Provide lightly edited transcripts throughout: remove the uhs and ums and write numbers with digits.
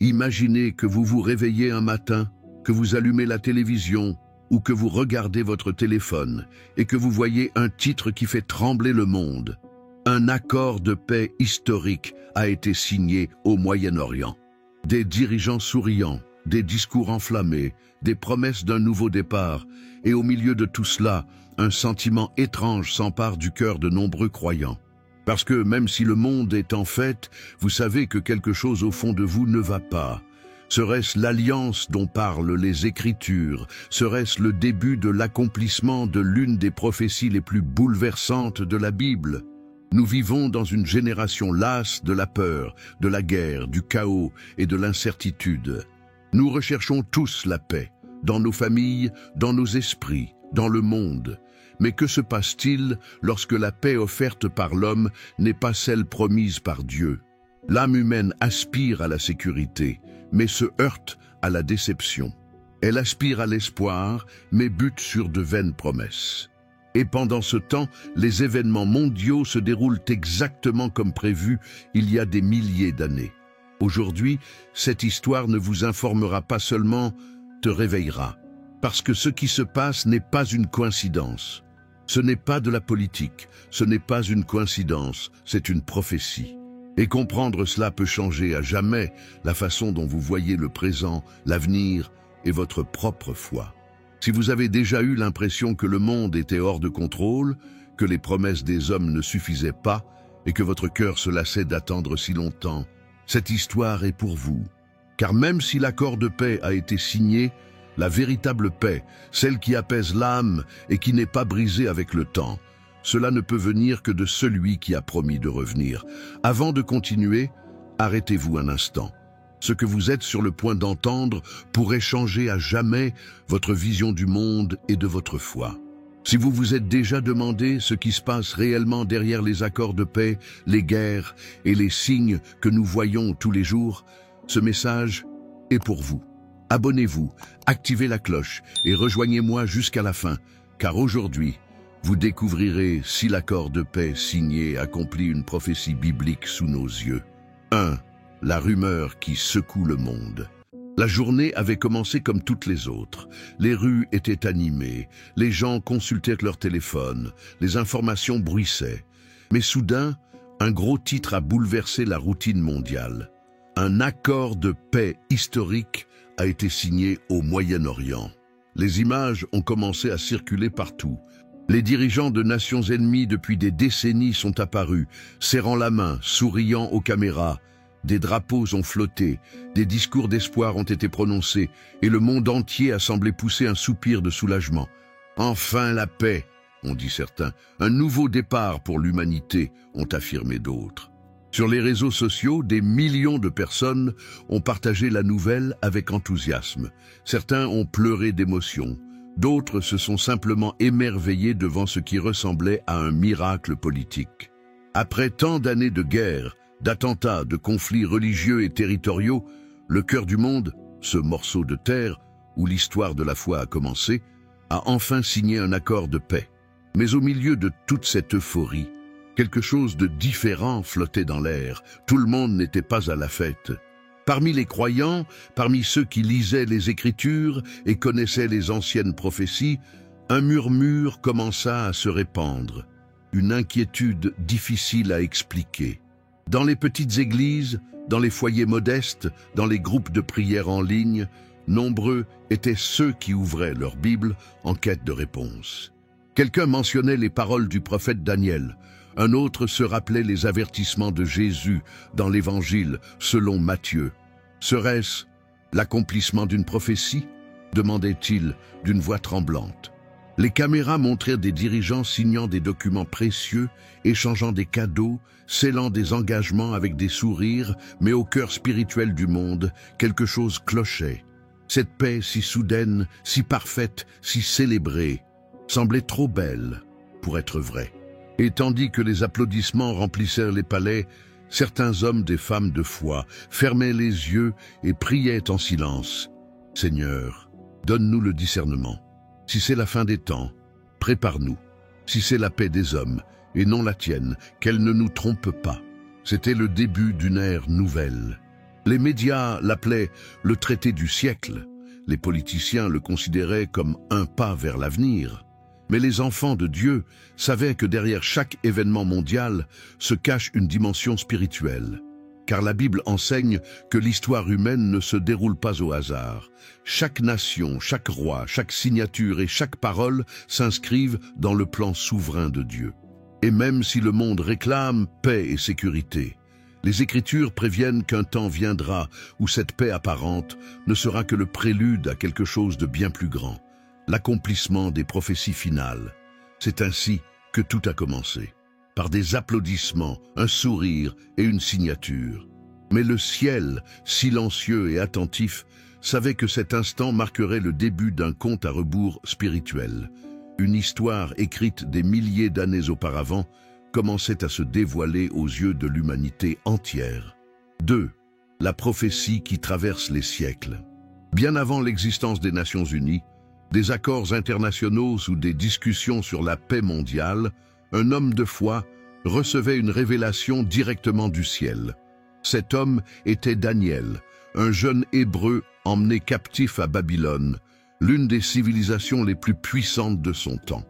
Imaginez que vous vous réveillez un matin, que vous allumez la télévision ou que vous regardez votre téléphone et que vous voyez un titre qui fait trembler le monde. Un accord de paix historique a été signé au Moyen-Orient. Des dirigeants souriants, des discours enflammés, des promesses d'un nouveau départ, et au milieu de tout cela, un sentiment étrange s'empare du cœur de nombreux croyants. Parce que même si le monde est en fête, vous savez que quelque chose au fond de vous ne va pas. Serait-ce l'alliance dont parlent les Écritures? Serait-ce le début de l'accomplissement de l'une des prophéties les plus bouleversantes de la Bible? Nous vivons dans une génération lasse de la peur, de la guerre, du chaos et de l'incertitude. Nous recherchons tous la paix, dans nos familles, dans nos esprits, dans le monde. Mais que se passe-t-il lorsque la paix offerte par l'homme n'est pas celle promise par Dieu? L'âme humaine aspire à la sécurité, mais se heurte à la déception. Elle aspire à l'espoir, mais bute sur de vaines promesses. Et pendant ce temps, les événements mondiaux se déroulent exactement comme prévu il y a des milliers d'années. Aujourd'hui, cette histoire ne vous informera pas seulement, te réveillera. Parce que ce qui se passe n'est pas une coïncidence. Ce n'est pas de la politique, ce n'est pas une coïncidence, c'est une prophétie. Et comprendre cela peut changer à jamais la façon dont vous voyez le présent, l'avenir et votre propre foi. Si vous avez déjà eu l'impression que le monde était hors de contrôle, que les promesses des hommes ne suffisaient pas et que votre cœur se lassait d'attendre si longtemps, cette histoire est pour vous. Car même si l'accord de paix a été signé, la véritable paix, celle qui apaise l'âme et qui n'est pas brisée avec le temps, cela ne peut venir que de celui qui a promis de revenir. Avant de continuer, arrêtez-vous un instant. Ce que vous êtes sur le point d'entendre pourrait changer à jamais votre vision du monde et de votre foi. Si vous vous êtes déjà demandé ce qui se passe réellement derrière les accords de paix, les guerres et les signes que nous voyons tous les jours, ce message est pour vous. Abonnez-vous, activez la cloche et rejoignez-moi jusqu'à la fin, car aujourd'hui, vous découvrirez si l'accord de paix signé accomplit une prophétie biblique sous nos yeux. 1. La rumeur qui secoue le monde. La journée avait commencé comme toutes les autres. Les rues étaient animées, les gens consultaient leur téléphone, les informations bruissaient. Mais soudain, un gros titre a bouleversé la routine mondiale. Un accord de paix historique a été signé au Moyen-Orient. Les images ont commencé à circuler partout. Les dirigeants de nations ennemies depuis des décennies sont apparus, serrant la main, souriant aux caméras. Des drapeaux ont flotté, des discours d'espoir ont été prononcés, et le monde entier a semblé pousser un soupir de soulagement. Enfin la paix, ont dit certains. Un nouveau départ pour l'humanité, ont affirmé d'autres. Sur les réseaux sociaux, des millions de personnes ont partagé la nouvelle avec enthousiasme. Certains ont pleuré d'émotion. D'autres se sont simplement émerveillés devant ce qui ressemblait à un miracle politique. Après tant d'années de guerre, d'attentats, de conflits religieux et territoriaux, le cœur du monde, ce morceau de terre où l'histoire de la foi a commencé, a enfin signé un accord de paix. Mais au milieu de toute cette euphorie, quelque chose de différent flottait dans l'air. Tout le monde n'était pas à la fête. Parmi les croyants, parmi ceux qui lisaient les Écritures et connaissaient les anciennes prophéties, un murmure commença à se répandre, une inquiétude difficile à expliquer. Dans les petites églises, dans les foyers modestes, dans les groupes de prière en ligne, nombreux étaient ceux qui ouvraient leur Bible en quête de réponse. Quelqu'un mentionnait les paroles du prophète Daniel. Un autre se rappelait les avertissements de Jésus dans l'Évangile selon Matthieu. Serait-ce l'accomplissement d'une prophétie? Demandait-il d'une voix tremblante. Les caméras montrèrent des dirigeants signant des documents précieux, échangeant des cadeaux, scellant des engagements avec des sourires, mais au cœur spirituel du monde, quelque chose clochait. Cette paix si soudaine, si parfaite, si célébrée, semblait trop belle pour être vraie. Et tandis que les applaudissements remplissèrent les palais, certains hommes et femmes de foi fermaient les yeux et priaient en silence. « Seigneur, donne-nous le discernement. Si c'est la fin des temps, prépare-nous. Si c'est la paix des hommes, et non la tienne, qu'elle ne nous trompe pas. » C'était le début d'une ère nouvelle. Les médias l'appelaient le traité du siècle. Les politiciens le considéraient comme un pas vers l'avenir. Mais les enfants de Dieu savaient que derrière chaque événement mondial se cache une dimension spirituelle. Car la Bible enseigne que l'histoire humaine ne se déroule pas au hasard. Chaque nation, chaque roi, chaque signature et chaque parole s'inscrivent dans le plan souverain de Dieu. Et même si le monde réclame paix et sécurité, les Écritures préviennent qu'un temps viendra où cette paix apparente ne sera que le prélude à quelque chose de bien plus grand, l'accomplissement des prophéties finales. C'est ainsi que tout a commencé, par des applaudissements, un sourire et une signature. Mais le ciel, silencieux et attentif, savait que cet instant marquerait le début d'un compte à rebours spirituel. Une histoire écrite des milliers d'années auparavant commençait à se dévoiler aux yeux de l'humanité entière. 2. La prophétie qui traverse les siècles. Bien avant l'existence des Nations Unies, des accords internationaux ou des discussions sur la paix mondiale, un homme de foi recevait une révélation directement du ciel. Cet homme était Daniel, un jeune Hébreu emmené captif à Babylone, l'une des civilisations les plus puissantes de son temps.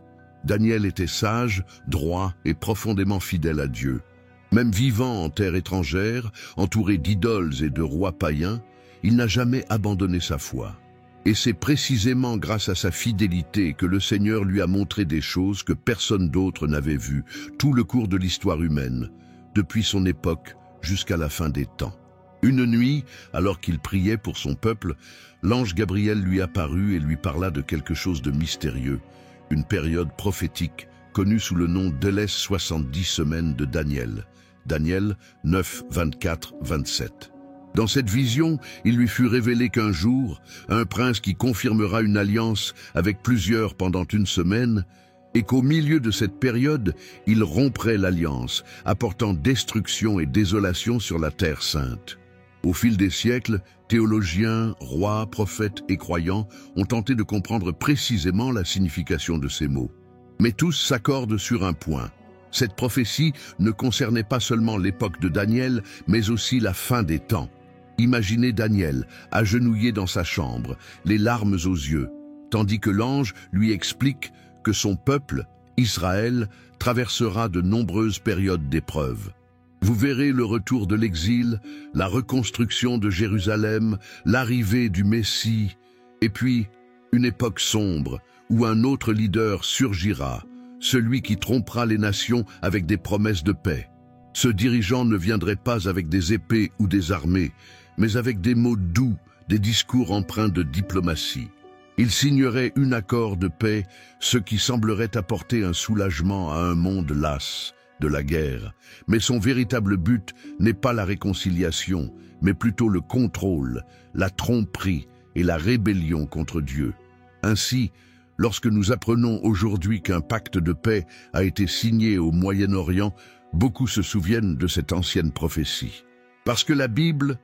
Daniel était sage, droit et profondément fidèle à Dieu. Même vivant en terre étrangère, entouré d'idoles et de rois païens, il n'a jamais abandonné sa foi. Et c'est précisément grâce à sa fidélité que le Seigneur lui a montré des choses que personne d'autre n'avait vues, tout le cours de l'histoire humaine, depuis son époque jusqu'à la fin des temps. Une nuit, alors qu'il priait pour son peuple, l'ange Gabriel lui apparut et lui parla de quelque chose de mystérieux, une période prophétique connue sous le nom de les 70 semaines de Daniel. Daniel 9, 24, 27. Dans cette vision, il lui fut révélé qu'un jour, un prince qui confirmera une alliance avec plusieurs pendant une semaine, et qu'au milieu de cette période, il romprait l'alliance, apportant destruction et désolation sur la terre sainte. Au fil des siècles, théologiens, rois, prophètes et croyants ont tenté de comprendre précisément la signification de ces mots. Mais tous s'accordent sur un point. Cette prophétie ne concernait pas seulement l'époque de Daniel, mais aussi la fin des temps. Imaginez Daniel, agenouillé dans sa chambre, les larmes aux yeux, tandis que l'ange lui explique que son peuple, Israël, traversera de nombreuses périodes d'épreuves. Vous verrez le retour de l'exil, la reconstruction de Jérusalem, l'arrivée du Messie, et puis une époque sombre où un autre leader surgira, celui qui trompera les nations avec des promesses de paix. Ce dirigeant ne viendrait pas avec des épées ou des armées, mais avec des mots doux, des discours empreints de diplomatie. Il signerait un accord de paix, ce qui semblerait apporter un soulagement à un monde las de la guerre. Mais son véritable but n'est pas la réconciliation, mais plutôt le contrôle, la tromperie et la rébellion contre Dieu. Ainsi, lorsque nous apprenons aujourd'hui qu'un pacte de paix a été signé au Moyen-Orient, beaucoup se souviennent de cette ancienne prophétie. Parce que la Bible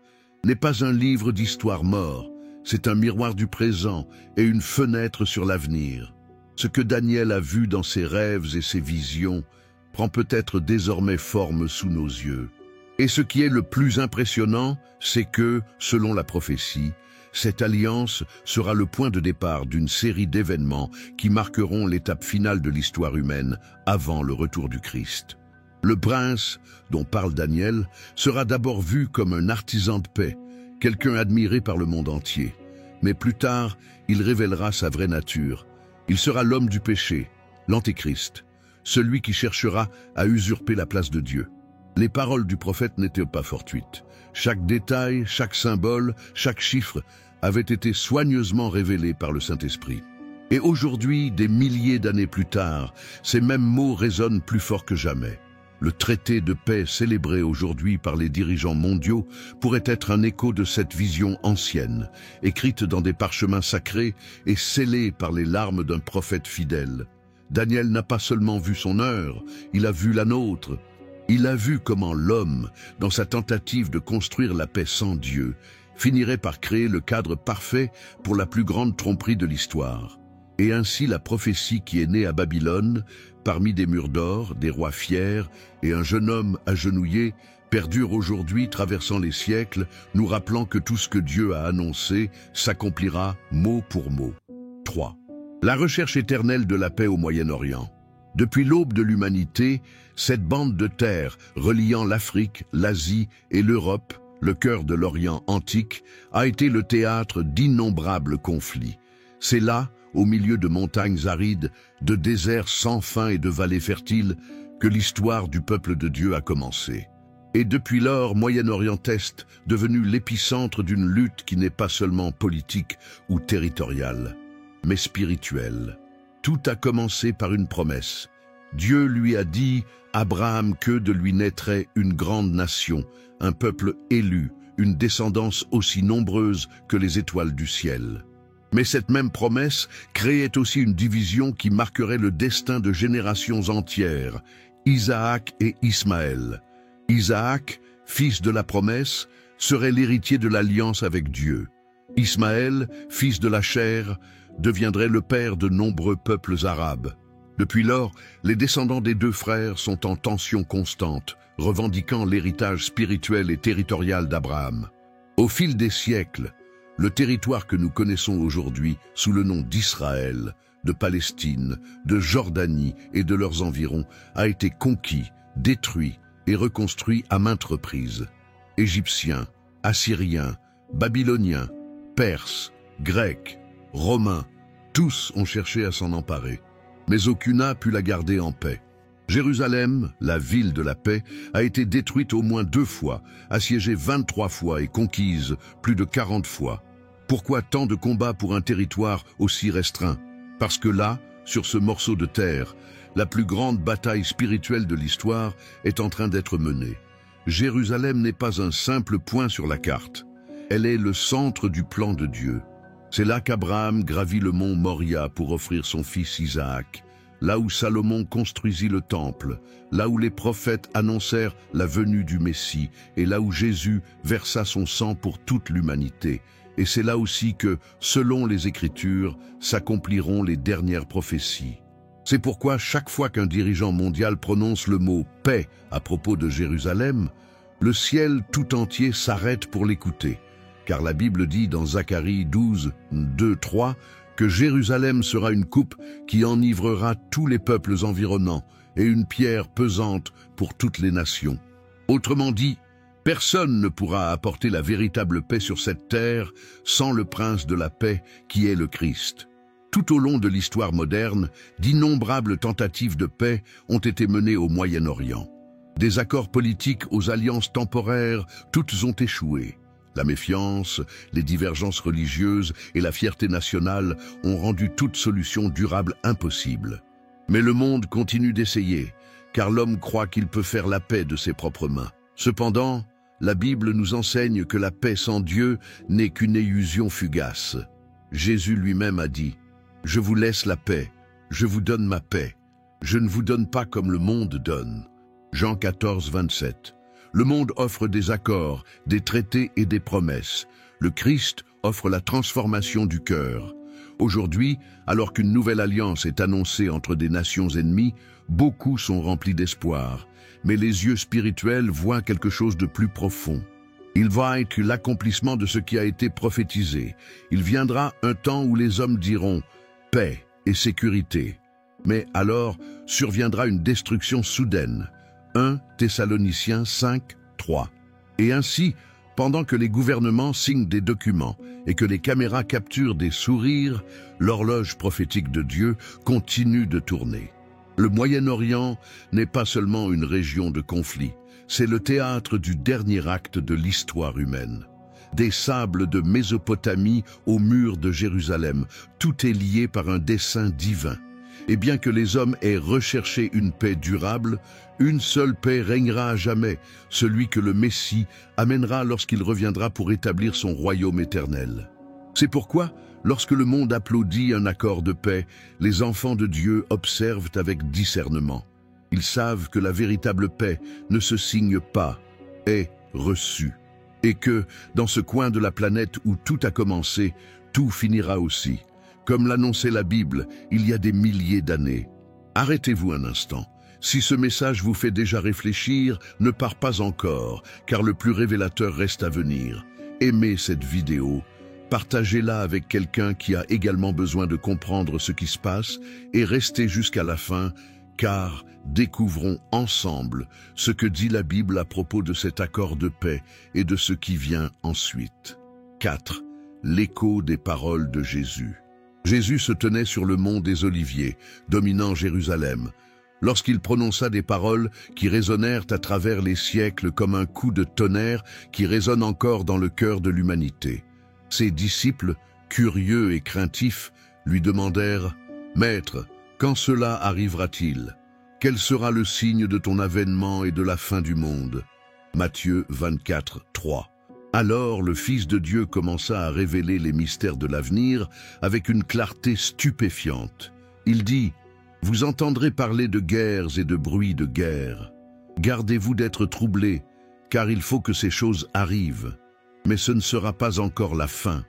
n'est pas un livre d'histoire mort, c'est un miroir du présent et une fenêtre sur l'avenir. Ce que Daniel a vu dans ses rêves et ses visions prend peut-être désormais forme sous nos yeux. Et ce qui est le plus impressionnant, c'est que, selon la prophétie, cette alliance sera le point de départ d'une série d'événements qui marqueront l'étape finale de l'histoire humaine avant le retour du Christ. Le prince, dont parle Daniel, sera d'abord vu comme un artisan de paix, quelqu'un admiré par le monde entier. Mais plus tard, il révélera sa vraie nature. Il sera l'homme du péché, l'antéchrist, celui qui cherchera à usurper la place de Dieu. Les paroles du prophète n'étaient pas fortuites. Chaque détail, chaque symbole, chaque chiffre avait été soigneusement révélé par le Saint-Esprit. Et aujourd'hui, des milliers d'années plus tard, ces mêmes mots résonnent plus fort que jamais. Le traité de paix célébré aujourd'hui par les dirigeants mondiaux pourrait être un écho de cette vision ancienne, écrite dans des parchemins sacrés et scellée par les larmes d'un prophète fidèle. Daniel n'a pas seulement vu son heure, il a vu la nôtre. Il a vu comment l'homme, dans sa tentative de construire la paix sans Dieu, finirait par créer le cadre parfait pour la plus grande tromperie de l'histoire. Et ainsi la prophétie qui est née à Babylone, parmi des murs d'or, des rois fiers et un jeune homme agenouillé, perdure aujourd'hui, traversant les siècles, nous rappelant que tout ce que Dieu a annoncé s'accomplira mot pour mot. 3. La recherche éternelle de la paix au Moyen-Orient. Depuis l'aube de l'humanité, cette bande de terre reliant l'Afrique, l'Asie et l'Europe, le cœur de l'Orient antique, a été le théâtre d'innombrables conflits. C'est là, au milieu de montagnes arides, de déserts sans fin et de vallées fertiles, que l'histoire du peuple de Dieu a commencé. Et depuis lors, Moyen-Orient est devenu l'épicentre d'une lutte qui n'est pas seulement politique ou territoriale, mais spirituelle. Tout a commencé par une promesse. Dieu lui a dit à Abraham que de lui naîtrait une grande nation, un peuple élu, une descendance aussi nombreuse que les étoiles du ciel. Mais cette même promesse créait aussi une division qui marquerait le destin de générations entières, Isaac et Ismaël. Isaac, fils de la promesse, serait l'héritier de l'alliance avec Dieu. Ismaël, fils de la chair, deviendrait le père de nombreux peuples arabes. Depuis lors, les descendants des deux frères sont en tension constante, revendiquant l'héritage spirituel et territorial d'Abraham. Au fil des siècles, le territoire que nous connaissons aujourd'hui sous le nom d'Israël, de Palestine, de Jordanie et de leurs environs a été conquis, détruit et reconstruit à maintes reprises. Égyptiens, Assyriens, Babyloniens, Perses, Grecs, Romains, tous ont cherché à s'en emparer, mais aucune n'a pu la garder en paix. Jérusalem, la ville de la paix, a été détruite au moins 2 fois, assiégée 23 fois et conquise plus de 40 fois. Pourquoi tant de combats pour un territoire aussi restreint? Parce que là, sur ce morceau de terre, la plus grande bataille spirituelle de l'histoire est en train d'être menée. Jérusalem n'est pas un simple point sur la carte. Elle est le centre du plan de Dieu. C'est là qu'Abraham gravit le mont Moria pour offrir son fils Isaac, là où Salomon construisit le temple, là où les prophètes annoncèrent la venue du Messie, et là où Jésus versa son sang pour toute l'humanité. Et c'est là aussi que, selon les Écritures, s'accompliront les dernières prophéties. C'est pourquoi chaque fois qu'un dirigeant mondial prononce le mot « paix » à propos de Jérusalem, le ciel tout entier s'arrête pour l'écouter. Car la Bible dit dans Zacharie 12, 2, 3 que Jérusalem sera une coupe qui enivrera tous les peuples environnants et une pierre pesante pour toutes les nations. Autrement dit, personne ne pourra apporter la véritable paix sur cette terre sans le prince de la paix qui est le Christ. Tout au long de l'histoire moderne, d'innombrables tentatives de paix ont été menées au Moyen-Orient. Des accords politiques aux alliances temporaires, toutes ont échoué. La méfiance, les divergences religieuses et la fierté nationale ont rendu toute solution durable impossible. Mais le monde continue d'essayer, car l'homme croit qu'il peut faire la paix de ses propres mains. Cependant, la Bible nous enseigne que la paix sans Dieu n'est qu'une illusion fugace. Jésus lui-même a dit « Je vous laisse la paix, je vous donne ma paix. Je ne vous donne pas comme le monde donne. » Jean 14, 27. Le monde offre des accords, des traités et des promesses. Le Christ offre la transformation du cœur. Aujourd'hui, alors qu'une nouvelle alliance est annoncée entre des nations ennemies, beaucoup sont remplis d'espoir. Mais les yeux spirituels voient quelque chose de plus profond. Ils voient l'accomplissement de ce qui a été prophétisé. Il viendra un temps où les hommes diront « paix et sécurité ». Mais alors surviendra une destruction soudaine. 1 Thessaloniciens 5, 3. Et ainsi, pendant que les gouvernements signent des documents et que les caméras capturent des sourires, l'horloge prophétique de Dieu continue de tourner. Le Moyen-Orient n'est pas seulement une région de conflit, c'est le théâtre du dernier acte de l'histoire humaine. Des sables de Mésopotamie aux murs de Jérusalem, tout est lié par un dessein divin. Et bien que les hommes aient recherché une paix durable, une seule paix régnera à jamais, celui que le Messie amènera lorsqu'il reviendra pour établir son royaume éternel. C'est pourquoi, lorsque le monde applaudit un accord de paix, les enfants de Dieu observent avec discernement. Ils savent que la véritable paix ne se signe pas, est reçue. Et que, dans ce coin de la planète où tout a commencé, tout finira aussi. Comme l'annonçait la Bible, il y a des milliers d'années. Arrêtez-vous un instant. Si ce message vous fait déjà réfléchir, ne part pas encore, car le plus révélateur reste à venir. Aimez cette vidéo, partagez-la avec quelqu'un qui a également besoin de comprendre ce qui se passe et restez jusqu'à la fin, car découvrons ensemble ce que dit la Bible à propos de cet accord de paix et de ce qui vient ensuite. 4. L'écho des paroles de Jésus. Jésus se tenait sur le mont des Oliviers, dominant Jérusalem, lorsqu'il prononça des paroles qui résonnèrent à travers les siècles comme un coup de tonnerre qui résonne encore dans le cœur de l'humanité. Ses disciples, curieux et craintifs, lui demandèrent « Maître, quand cela arrivera-t-il? Quel sera le signe de ton avènement et de la fin du monde ?» Matthieu 24, 3. Alors le Fils de Dieu commença à révéler les mystères de l'avenir avec une clarté stupéfiante. Il dit « Vous entendrez parler de guerres et de bruits de guerre. Gardez-vous d'être troublés, car il faut que ces choses arrivent. Mais ce ne sera pas encore la fin. »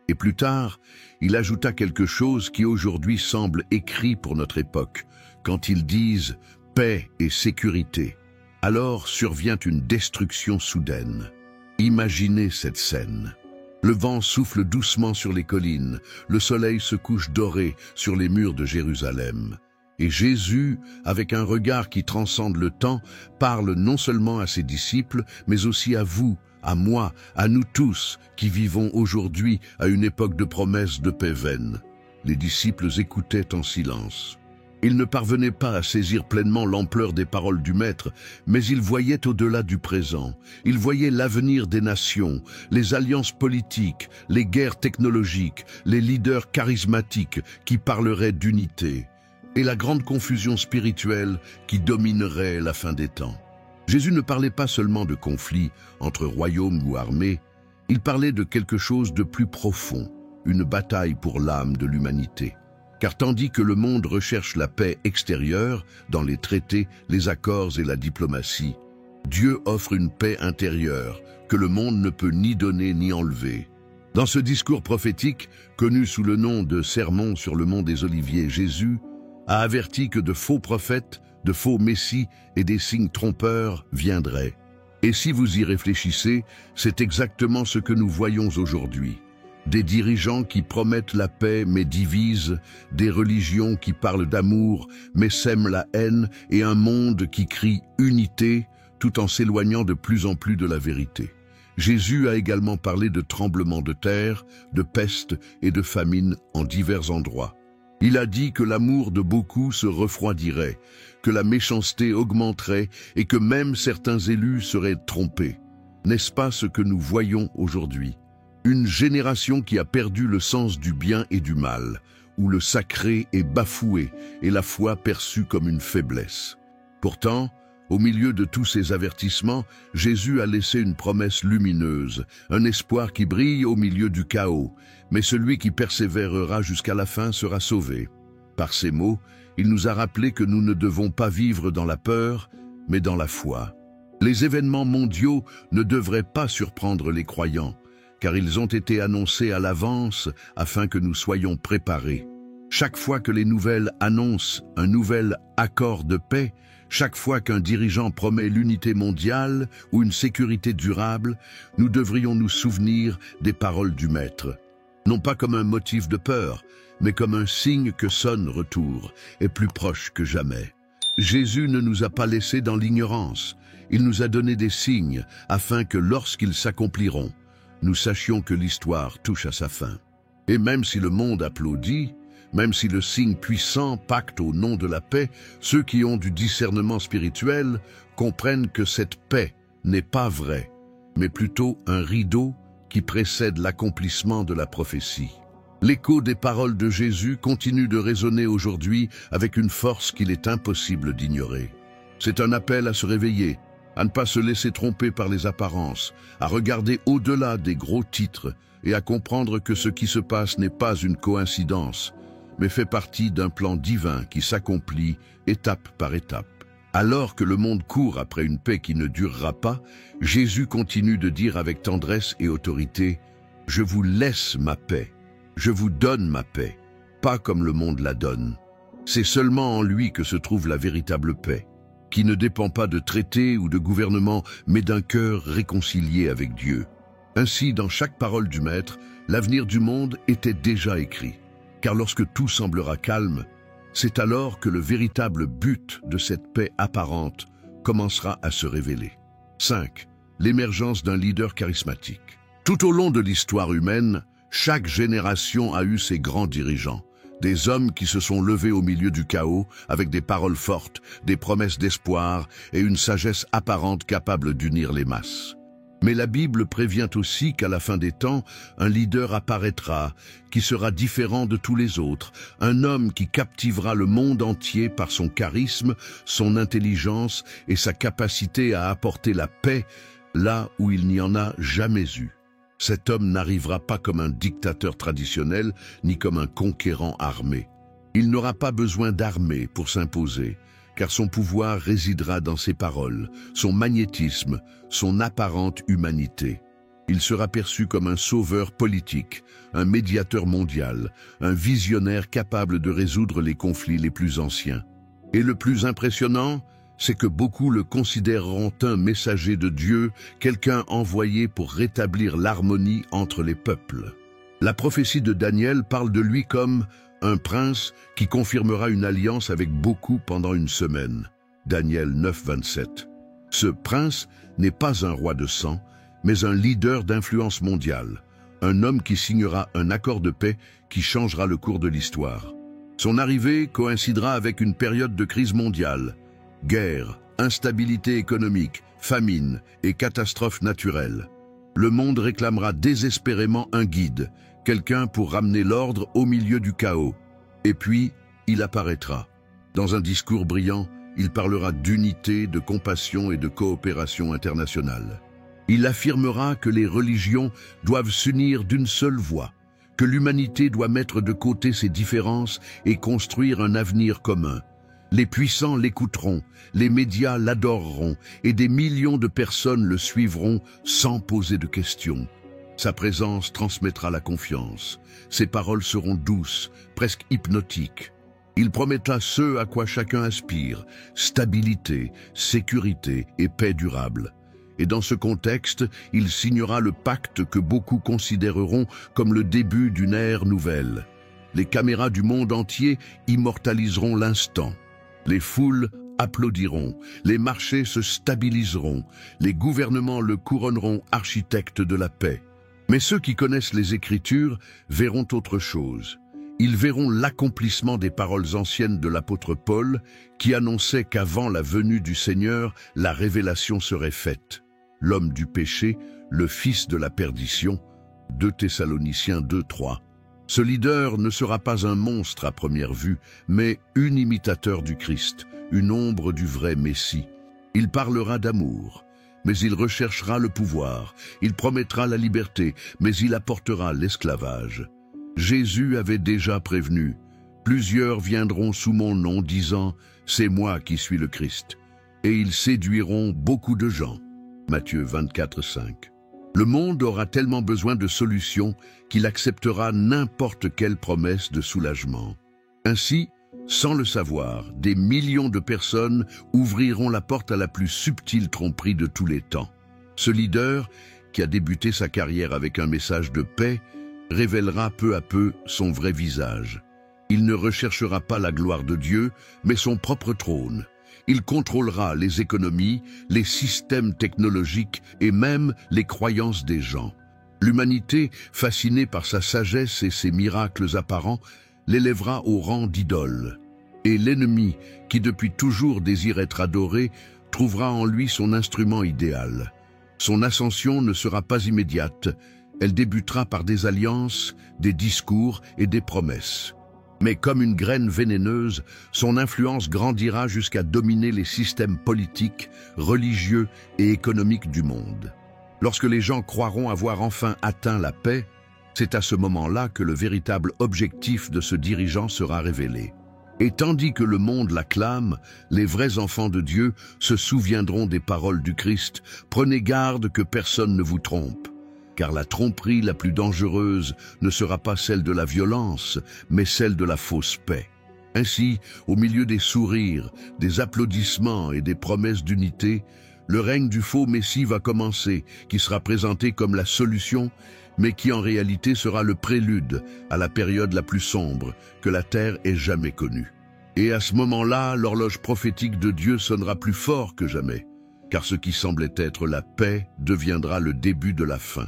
Et plus tard, il ajouta quelque chose qui aujourd'hui semble écrit pour notre époque, quand ils disent « paix et sécurité ». Alors survient une destruction soudaine. Imaginez cette scène. Le vent souffle doucement sur les collines, le soleil se couche doré sur les murs de Jérusalem. Et Jésus, avec un regard qui transcende le temps, parle non seulement à ses disciples, mais aussi à vous, à moi, à nous tous, qui vivons aujourd'hui à une époque de promesses de paix vaine. Les disciples écoutaient en silence. Ils ne parvenaient pas à saisir pleinement l'ampleur des paroles du Maître, mais ils voyaient au-delà du présent. Ils voyaient l'avenir des nations, les alliances politiques, les guerres technologiques, les leaders charismatiques qui parleraient d'unité, et la grande confusion spirituelle qui dominerait la fin des temps. Jésus ne parlait pas seulement de conflits entre royaumes ou armées, il parlait de quelque chose de plus profond, une bataille pour l'âme de l'humanité. Car tandis que le monde recherche la paix extérieure, dans les traités, les accords et la diplomatie, Dieu offre une paix intérieure que le monde ne peut ni donner ni enlever. Dans ce discours prophétique, connu sous le nom de Sermon sur le mont des Oliviers, Jésus a averti que de faux prophètes, de faux messies et des signes trompeurs viendraient. Et si vous y réfléchissez, c'est exactement ce que nous voyons aujourd'hui. Des dirigeants qui promettent la paix mais divisent, des religions qui parlent d'amour mais sèment la haine et un monde qui crie unité tout en s'éloignant de plus en plus de la vérité. Jésus a également parlé de tremblements de terre, de peste et de famine en divers endroits. Il a dit que l'amour de beaucoup se refroidirait, que la méchanceté augmenterait et que même certains élus seraient trompés. N'est-ce pas ce que nous voyons aujourd'hui ? Une génération qui a perdu le sens du bien et du mal, où le sacré est bafoué et la foi perçue comme une faiblesse. Pourtant, au milieu de tous ces avertissements, Jésus a laissé une promesse lumineuse, un espoir qui brille au milieu du chaos, mais celui qui persévérera jusqu'à la fin sera sauvé. Par ces mots, il nous a rappelé que nous ne devons pas vivre dans la peur, mais dans la foi. Les événements mondiaux ne devraient pas surprendre les croyants, car ils ont été annoncés à l'avance afin que nous soyons préparés. Chaque fois que les nouvelles annoncent un nouvel accord de paix, chaque fois qu'un dirigeant promet l'unité mondiale ou une sécurité durable, nous devrions nous souvenir des paroles du Maître. Non pas comme un motif de peur, mais comme un signe que son retour est plus proche que jamais. Jésus ne nous a pas laissés dans l'ignorance. Il nous a donné des signes afin que lorsqu'ils s'accompliront, nous sachions que l'histoire touche à sa fin. Et même si le monde applaudit, même si le signe puissant pacte au nom de la paix, ceux qui ont du discernement spirituel comprennent que cette paix n'est pas vraie, mais plutôt un rideau qui précède l'accomplissement de la prophétie. L'écho des paroles de Jésus continue de résonner aujourd'hui avec une force qu'il est impossible d'ignorer. C'est un appel à se réveiller, à ne pas se laisser tromper par les apparences, à regarder au-delà des gros titres et à comprendre que ce qui se passe n'est pas une coïncidence, mais fait partie d'un plan divin qui s'accomplit étape par étape. Alors que le monde court après une paix qui ne durera pas, Jésus continue de dire avec tendresse et autorité « Je vous laisse ma paix, je vous donne ma paix, pas comme le monde la donne. C'est seulement en lui que se trouve la véritable paix. qui ne dépend pas de traités ou de gouvernements, mais d'un cœur réconcilié avec Dieu. Ainsi, dans chaque parole du Maître, l'avenir du monde était déjà écrit. Car lorsque tout semblera calme, c'est alors que le véritable but de cette paix apparente commencera à se révéler. 5. L'émergence d'un leader charismatique. Tout au long de l'histoire humaine, chaque génération a eu ses grands dirigeants. Des hommes qui se sont levés au milieu du chaos avec des paroles fortes, des promesses d'espoir et une sagesse apparente capable d'unir les masses. Mais la Bible prévient aussi qu'à la fin des temps, un leader apparaîtra qui sera différent de tous les autres, un homme qui captivera le monde entier par son charisme, son intelligence et sa capacité à apporter la paix là où il n'y en a jamais eu. Cet homme n'arrivera pas comme un dictateur traditionnel, ni comme un conquérant armé. Il n'aura pas besoin d'armée pour s'imposer, car son pouvoir résidera dans ses paroles, son magnétisme, son apparente humanité. Il sera perçu comme un sauveur politique, un médiateur mondial, un visionnaire capable de résoudre les conflits les plus anciens. Et le plus impressionnant, c'est que beaucoup le considéreront un messager de Dieu, quelqu'un envoyé pour rétablir l'harmonie entre les peuples. La prophétie de Daniel parle de lui comme un prince qui confirmera une alliance avec beaucoup pendant une semaine. Daniel 9, 27. Ce prince n'est pas un roi de sang, mais un leader d'influence mondiale, un homme qui signera un accord de paix qui changera le cours de l'histoire. Son arrivée coïncidera avec une période de crise mondiale. Guerre, instabilité économique, famine et catastrophes naturelles. Le monde réclamera désespérément un guide, quelqu'un pour ramener l'ordre au milieu du chaos. Et puis, il apparaîtra. Dans un discours brillant, il parlera d'unité, de compassion et de coopération internationale. Il affirmera que les religions doivent s'unir d'une seule voix, que l'humanité doit mettre de côté ses différences et construire un avenir commun. Les puissants l'écouteront, les médias l'adoreront et des millions de personnes le suivront sans poser de questions. Sa présence transmettra la confiance. Ses paroles seront douces, presque hypnotiques. Il promettra ce à quoi chacun aspire, stabilité, sécurité et paix durable. Et dans ce contexte, il signera le pacte que beaucoup considéreront comme le début d'une ère nouvelle. Les caméras du monde entier immortaliseront l'instant. Les foules applaudiront, les marchés se stabiliseront, les gouvernements le couronneront architecte de la paix. Mais ceux qui connaissent les Écritures verront autre chose. Ils verront l'accomplissement des paroles anciennes de l'apôtre Paul qui annonçait qu'avant la venue du Seigneur, la révélation serait faite. L'homme du péché, le fils de la perdition, 2 Thessaloniciens 2, 3. Ce leader ne sera pas un monstre à première vue, mais un imitateur du Christ, une ombre du vrai Messie. Il parlera d'amour, mais il recherchera le pouvoir. Il promettra la liberté, mais il apportera l'esclavage. Jésus avait déjà prévenu, « Plusieurs viendront sous mon nom, disant, « C'est moi qui suis le Christ. » Et ils séduiront beaucoup de gens. Matthieu 24, 5. Le monde aura tellement besoin de solutions qu'il acceptera n'importe quelle promesse de soulagement. Ainsi, sans le savoir, des millions de personnes ouvriront la porte à la plus subtile tromperie de tous les temps. Ce leader, qui a débuté sa carrière avec un message de paix, révélera peu à peu son vrai visage. Il ne recherchera pas la gloire de Dieu, mais son propre trône. Il contrôlera les économies, les systèmes technologiques et même les croyances des gens. L'humanité, fascinée par sa sagesse et ses miracles apparents, l'élèvera au rang d'idole. Et l'ennemi, qui depuis toujours désire être adoré, trouvera en lui son instrument idéal. Son ascension ne sera pas immédiate, elle débutera par des alliances, des discours et des promesses. Mais comme une graine vénéneuse, son influence grandira jusqu'à dominer les systèmes politiques, religieux et économiques du monde. Lorsque les gens croiront avoir enfin atteint la paix, c'est à ce moment-là que le véritable objectif de ce dirigeant sera révélé. Et tandis que le monde l'acclame, les vrais enfants de Dieu se souviendront des paroles du Christ. Prenez garde que personne ne vous trompe. Car la tromperie la plus dangereuse ne sera pas celle de la violence, mais celle de la fausse paix. Ainsi, au milieu des sourires, des applaudissements et des promesses d'unité, le règne du faux Messie va commencer, qui sera présenté comme la solution, mais qui en réalité sera le prélude à la période la plus sombre que la terre ait jamais connue. Et à ce moment-là, l'horloge prophétique de Dieu sonnera plus fort que jamais, car ce qui semblait être la paix deviendra le début de la fin.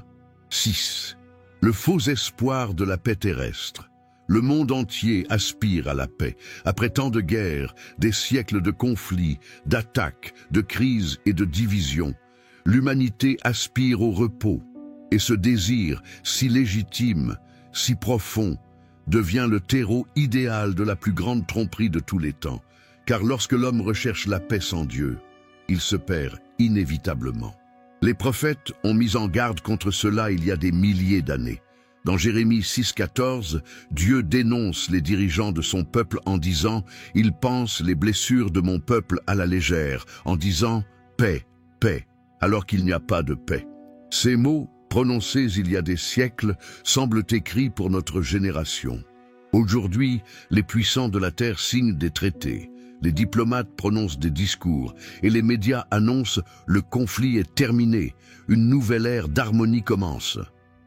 6. Le faux espoir de la paix terrestre. Le monde entier aspire à la paix. Après tant de guerres, des siècles de conflits, d'attaques, de crises et de divisions, l'humanité aspire au repos. Et ce désir, si légitime, si profond, devient le terreau idéal de la plus grande tromperie de tous les temps. Car lorsque l'homme recherche la paix sans Dieu, il se perd inévitablement. Les prophètes ont mis en garde contre cela il y a des milliers d'années. Dans Jérémie 6,14, Dieu dénonce les dirigeants de son peuple en disant « Ils pensent les blessures de mon peuple à la légère », en disant « paix, paix », alors qu'il n'y a pas de paix. Ces mots, prononcés il y a des siècles, semblent écrits pour notre génération. Aujourd'hui, les puissants de la terre signent des traités, les diplomates prononcent des discours et les médias annoncent « le conflit est terminé, une nouvelle ère d'harmonie commence ».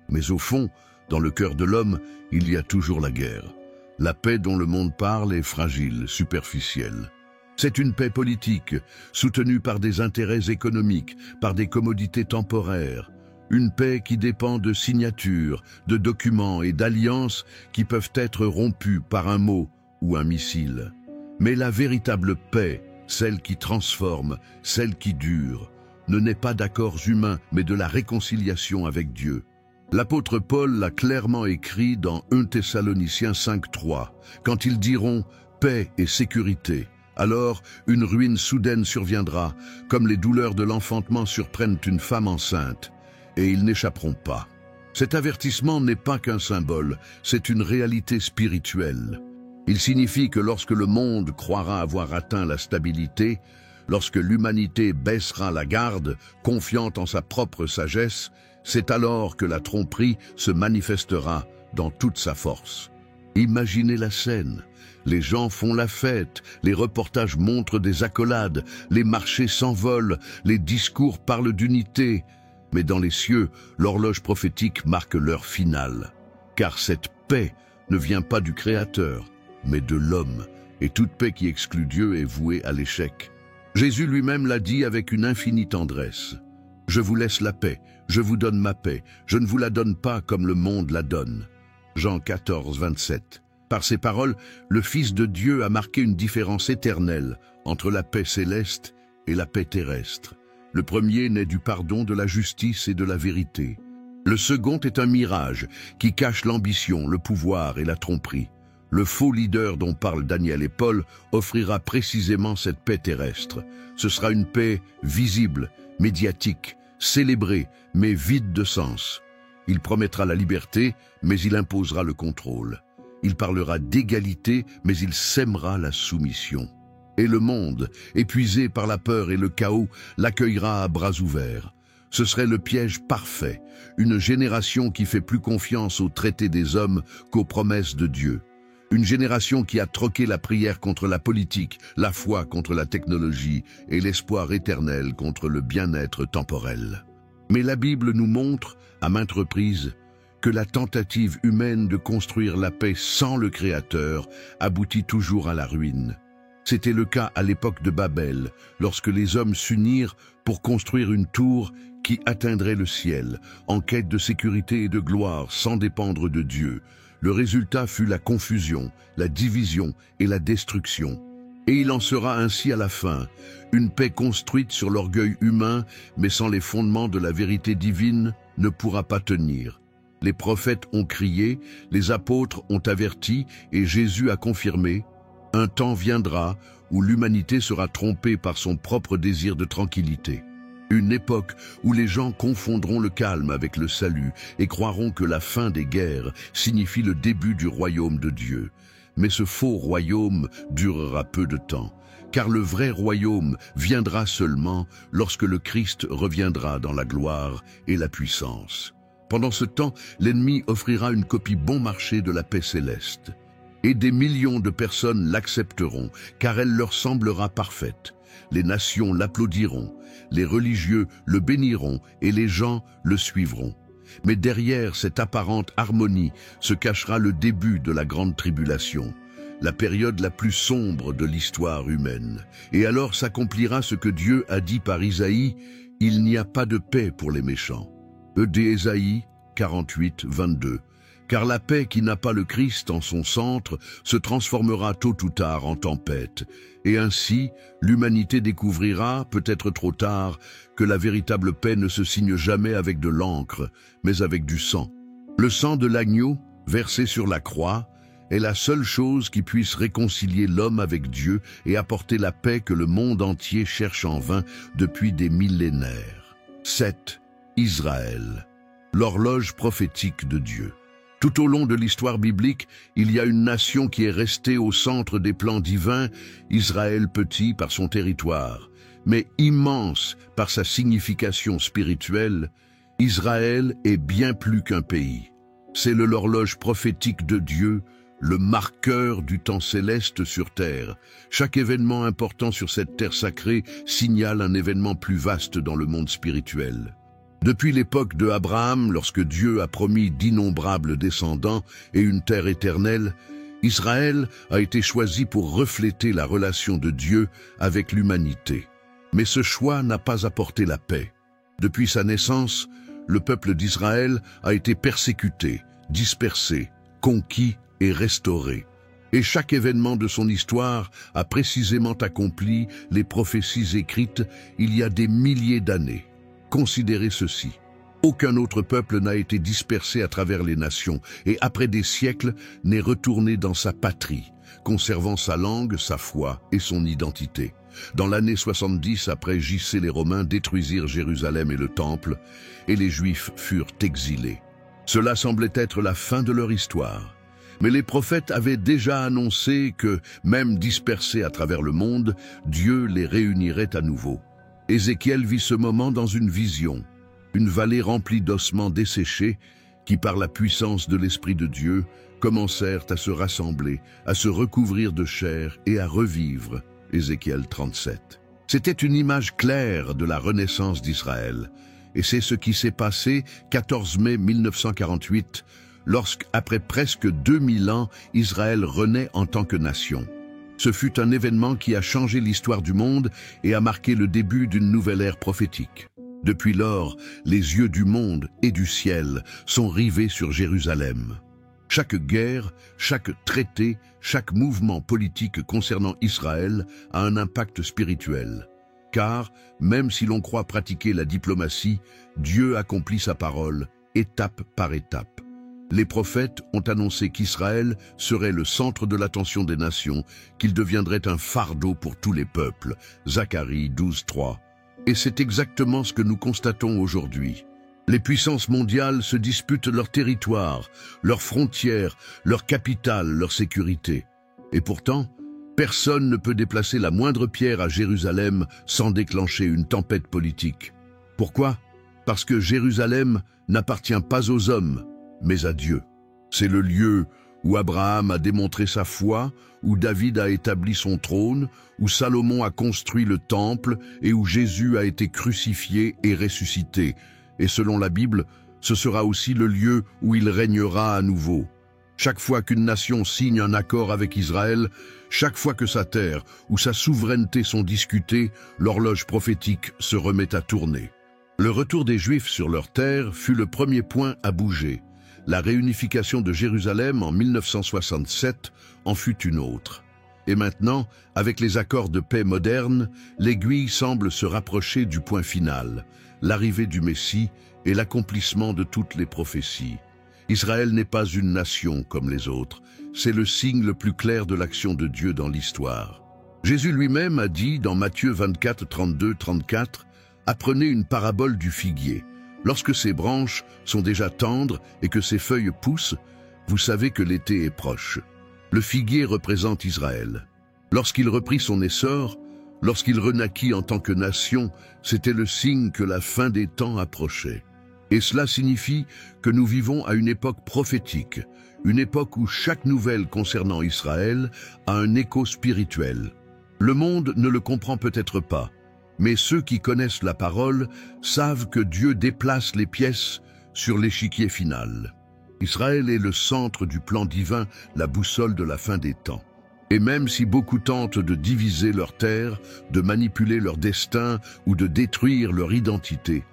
Mais au fond, dans le cœur de l'homme, il y a toujours la guerre. La paix dont le monde parle est fragile, superficielle. C'est une paix politique, soutenue par des intérêts économiques, par des commodités temporaires. Une paix qui dépend de signatures, de documents et d'alliances qui peuvent être rompues par un mot ou un missile. Mais la véritable paix, celle qui transforme, celle qui dure, ne naît pas d'accords humains, mais de la réconciliation avec Dieu. L'apôtre Paul l'a clairement écrit dans 1 Thessaloniciens 5,3. Quand ils diront « paix et sécurité », alors une ruine soudaine surviendra, comme les douleurs de l'enfantement surprennent une femme enceinte, et ils n'échapperont pas. Cet avertissement n'est pas qu'un symbole, c'est une réalité spirituelle. Il signifie que lorsque le monde croira avoir atteint la stabilité, lorsque l'humanité baissera la garde, confiante en sa propre sagesse, c'est alors que la tromperie se manifestera dans toute sa force. Imaginez la scène. Les gens font la fête, les reportages montrent des accolades, les marchés s'envolent, les discours parlent d'unité. Mais dans les cieux, l'horloge prophétique marque l'heure finale. Car cette paix ne vient pas du Créateur, mais de l'homme, et toute paix qui exclut Dieu est vouée à l'échec. Jésus lui-même l'a dit avec une infinie tendresse. « Je vous laisse la paix, je vous donne ma paix, je ne vous la donne pas comme le monde la donne. » Jean 14, 27. Par ces paroles, le Fils de Dieu a marqué une différence éternelle entre la paix céleste et la paix terrestre. Le premier naît du pardon, de la justice et de la vérité. Le second est un mirage qui cache l'ambition, le pouvoir et la tromperie. Le faux leader dont parlent Daniel et Paul offrira précisément cette paix terrestre. Ce sera une paix visible, médiatique, célébrée, mais vide de sens. Il promettra la liberté, mais il imposera le contrôle. Il parlera d'égalité, mais il sèmera la soumission. Et le monde, épuisé par la peur et le chaos, l'accueillera à bras ouverts. Ce serait le piège parfait, une génération qui fait plus confiance aux traités des hommes qu'aux promesses de Dieu. Une génération qui a troqué la prière contre la politique, la foi contre la technologie et l'espoir éternel contre le bien-être temporel. Mais la Bible nous montre, à maintes reprises, que la tentative humaine de construire la paix sans le Créateur aboutit toujours à la ruine. C'était le cas à l'époque de Babel, lorsque les hommes s'unirent pour construire une tour qui atteindrait le ciel, en quête de sécurité et de gloire sans dépendre de Dieu. Le résultat fut la confusion, la division et la destruction. Et il en sera ainsi à la fin, une paix construite sur l'orgueil humain, mais sans les fondements de la vérité divine, ne pourra pas tenir. Les prophètes ont crié, les apôtres ont averti et Jésus a confirmé « Un temps viendra où l'humanité sera trompée par son propre désir de tranquillité. Une époque où les gens confondront le calme avec le salut et croiront que la fin des guerres signifie le début du royaume de Dieu. Mais ce faux royaume durera peu de temps, car le vrai royaume viendra seulement lorsque le Christ reviendra dans la gloire et la puissance. Pendant ce temps, l'ennemi offrira une copie bon marché de la paix céleste. Et des millions de personnes l'accepteront, car elle leur semblera parfaite. Les nations l'applaudiront, les religieux le béniront et les gens le suivront. Mais derrière cette apparente harmonie se cachera le début de la grande tribulation, la période la plus sombre de l'histoire humaine. Et alors s'accomplira ce que Dieu a dit par Isaïe, « Il n'y a pas de paix pour les méchants ». Ésaïe 48, 22. Car la paix qui n'a pas le Christ en son centre se transformera tôt ou tard en tempête. Et ainsi, l'humanité découvrira, peut-être trop tard, que la véritable paix ne se signe jamais avec de l'encre, mais avec du sang. Le sang de l'agneau, versé sur la croix, est la seule chose qui puisse réconcilier l'homme avec Dieu et apporter la paix que le monde entier cherche en vain depuis des millénaires. 7. Israël, l'horloge prophétique de Dieu. Tout au long de l'histoire biblique, il y a une nation qui est restée au centre des plans divins, Israël petit par son territoire, mais immense par sa signification spirituelle. Israël est bien plus qu'un pays. C'est l'horloge prophétique de Dieu, le marqueur du temps céleste sur terre. Chaque événement important sur cette terre sacrée signale un événement plus vaste dans le monde spirituel. Depuis l'époque de Abraham, lorsque Dieu a promis d'innombrables descendants et une terre éternelle, Israël a été choisi pour refléter la relation de Dieu avec l'humanité. Mais ce choix n'a pas apporté la paix. Depuis sa naissance, le peuple d'Israël a été persécuté, dispersé, conquis et restauré. Et chaque événement de son histoire a précisément accompli les prophéties écrites il y a des milliers d'années. Considérez ceci. Aucun autre peuple n'a été dispersé à travers les nations et après des siècles n'est retourné dans sa patrie, conservant sa langue, sa foi et son identité. Dans l'année 70 après J.C. les Romains détruisirent Jérusalem et le Temple et les Juifs furent exilés. Cela semblait être la fin de leur histoire. Mais les prophètes avaient déjà annoncé que, même dispersés à travers le monde, Dieu les réunirait à nouveau. Ézéchiel vit ce moment dans une vision, une vallée remplie d'ossements desséchés qui, par la puissance de l'Esprit de Dieu, commencèrent à se rassembler, à se recouvrir de chair et à revivre. Ézéchiel 37. C'était une image claire de la renaissance d'Israël. Et c'est ce qui s'est passé 14 mai 1948, lorsqu'après presque 2000 ans, Israël renaît en tant que nation. Ce fut un événement qui a changé l'histoire du monde et a marqué le début d'une nouvelle ère prophétique. Depuis lors, les yeux du monde et du ciel sont rivés sur Jérusalem. Chaque guerre, chaque traité, chaque mouvement politique concernant Israël a un impact spirituel. Car, même si l'on croit pratiquer la diplomatie, Dieu accomplit sa parole, étape par étape. Les prophètes ont annoncé qu'Israël serait le centre de l'attention des nations, qu'il deviendrait un fardeau pour tous les peuples. Zacharie 12:3. Et c'est exactement ce que nous constatons aujourd'hui. Les puissances mondiales se disputent leur territoire, leurs frontières, leur capitale, leur sécurité. Et pourtant, personne ne peut déplacer la moindre pierre à Jérusalem sans déclencher une tempête politique. Pourquoi? Parce que Jérusalem n'appartient pas aux hommes, mais à Dieu. C'est le lieu où Abraham a démontré sa foi, où David a établi son trône, où Salomon a construit le temple et où Jésus a été crucifié et ressuscité. Et selon la Bible, ce sera aussi le lieu où il régnera à nouveau. Chaque fois qu'une nation signe un accord avec Israël, chaque fois que sa terre ou sa souveraineté sont discutées, l'horloge prophétique se remet à tourner. Le retour des Juifs sur leur terre fut le premier point à bouger. La réunification de Jérusalem en 1967 en fut une autre. Et maintenant, avec les accords de paix modernes, l'aiguille semble se rapprocher du point final, l'arrivée du Messie et l'accomplissement de toutes les prophéties. Israël n'est pas une nation comme les autres, c'est le signe le plus clair de l'action de Dieu dans l'histoire. Jésus lui-même a dit dans Matthieu 24, 32, 34, « Apprenez une parabole du figuier. Lorsque ses branches sont déjà tendres et que ses feuilles poussent, vous savez que l'été est proche. » Le figuier représente Israël. Lorsqu'il reprit son essor, lorsqu'il renaquit en tant que nation, c'était le signe que la fin des temps approchait. Et cela signifie que nous vivons à une époque prophétique, une époque où chaque nouvelle concernant Israël a un écho spirituel. Le monde ne le comprend peut-être pas, mais ceux qui connaissent la parole savent que Dieu déplace les pièces sur l'échiquier final. Israël est le centre du plan divin, la boussole de la fin des temps. Et même si beaucoup tentent de diviser leur terre, de manipuler leur destin ou de détruire leur identité,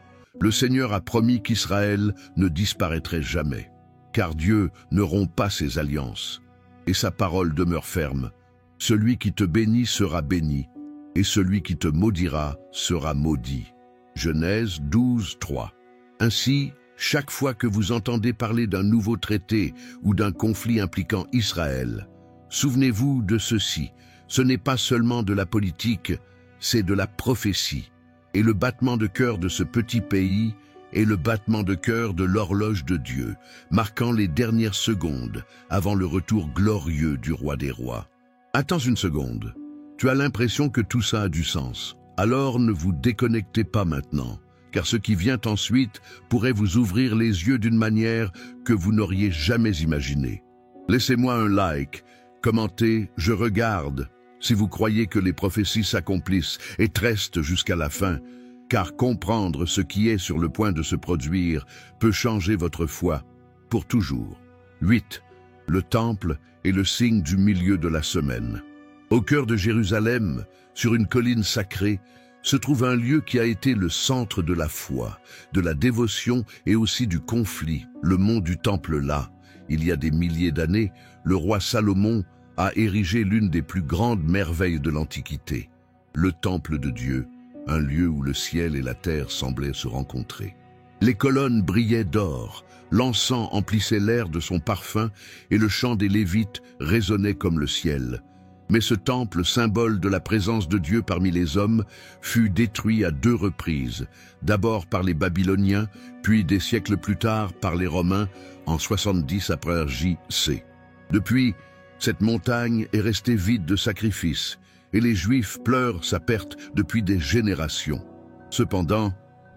le Seigneur a promis qu'Israël ne disparaîtrait jamais, car Dieu ne rompt pas ses alliances, et sa parole demeure ferme. Celui qui te bénit sera béni, et celui qui te maudira sera maudit. Genèse 12, 3. Ainsi, chaque fois que vous entendez parler d'un nouveau traité ou d'un conflit impliquant Israël, souvenez-vous de ceci, ce n'est pas seulement de la politique, c'est de la prophétie. Et le battement de cœur de ce petit pays est le battement de cœur de l'horloge de Dieu, marquant les dernières secondes avant le retour glorieux du roi des rois. Attends une seconde, tu as l'impression que tout ça a du sens. Alors ne vous déconnectez pas maintenant, car ce qui vient ensuite pourrait vous ouvrir les yeux d'une manière que vous n'auriez jamais imaginée. Laissez-moi un like, commentez « Je regarde » si vous croyez que les prophéties s'accomplissent et restent jusqu'à la fin, car comprendre ce qui est sur le point de se produire peut changer votre foi pour toujours. 8. Le temple est le signe du milieu de la semaine. Au cœur de Jérusalem, sur une colline sacrée, se trouve un lieu qui a été le centre de la foi, de la dévotion et aussi du conflit, le mont du Temple là. Il y a des milliers d'années, le roi Salomon a érigé l'une des plus grandes merveilles de l'Antiquité, le Temple de Dieu, un lieu où le ciel et la terre semblaient se rencontrer. Les colonnes brillaient d'or, l'encens emplissait l'air de son parfum et le chant des Lévites résonnait comme le ciel. Mais ce temple, symbole de la présence de Dieu parmi les hommes, fut détruit à 2 reprises, d'abord par les Babyloniens, puis des siècles plus tard par les Romains, en 70 après J.C. Depuis, cette montagne est restée vide de sacrifices, et les Juifs pleurent sa perte depuis des générations. Cependant,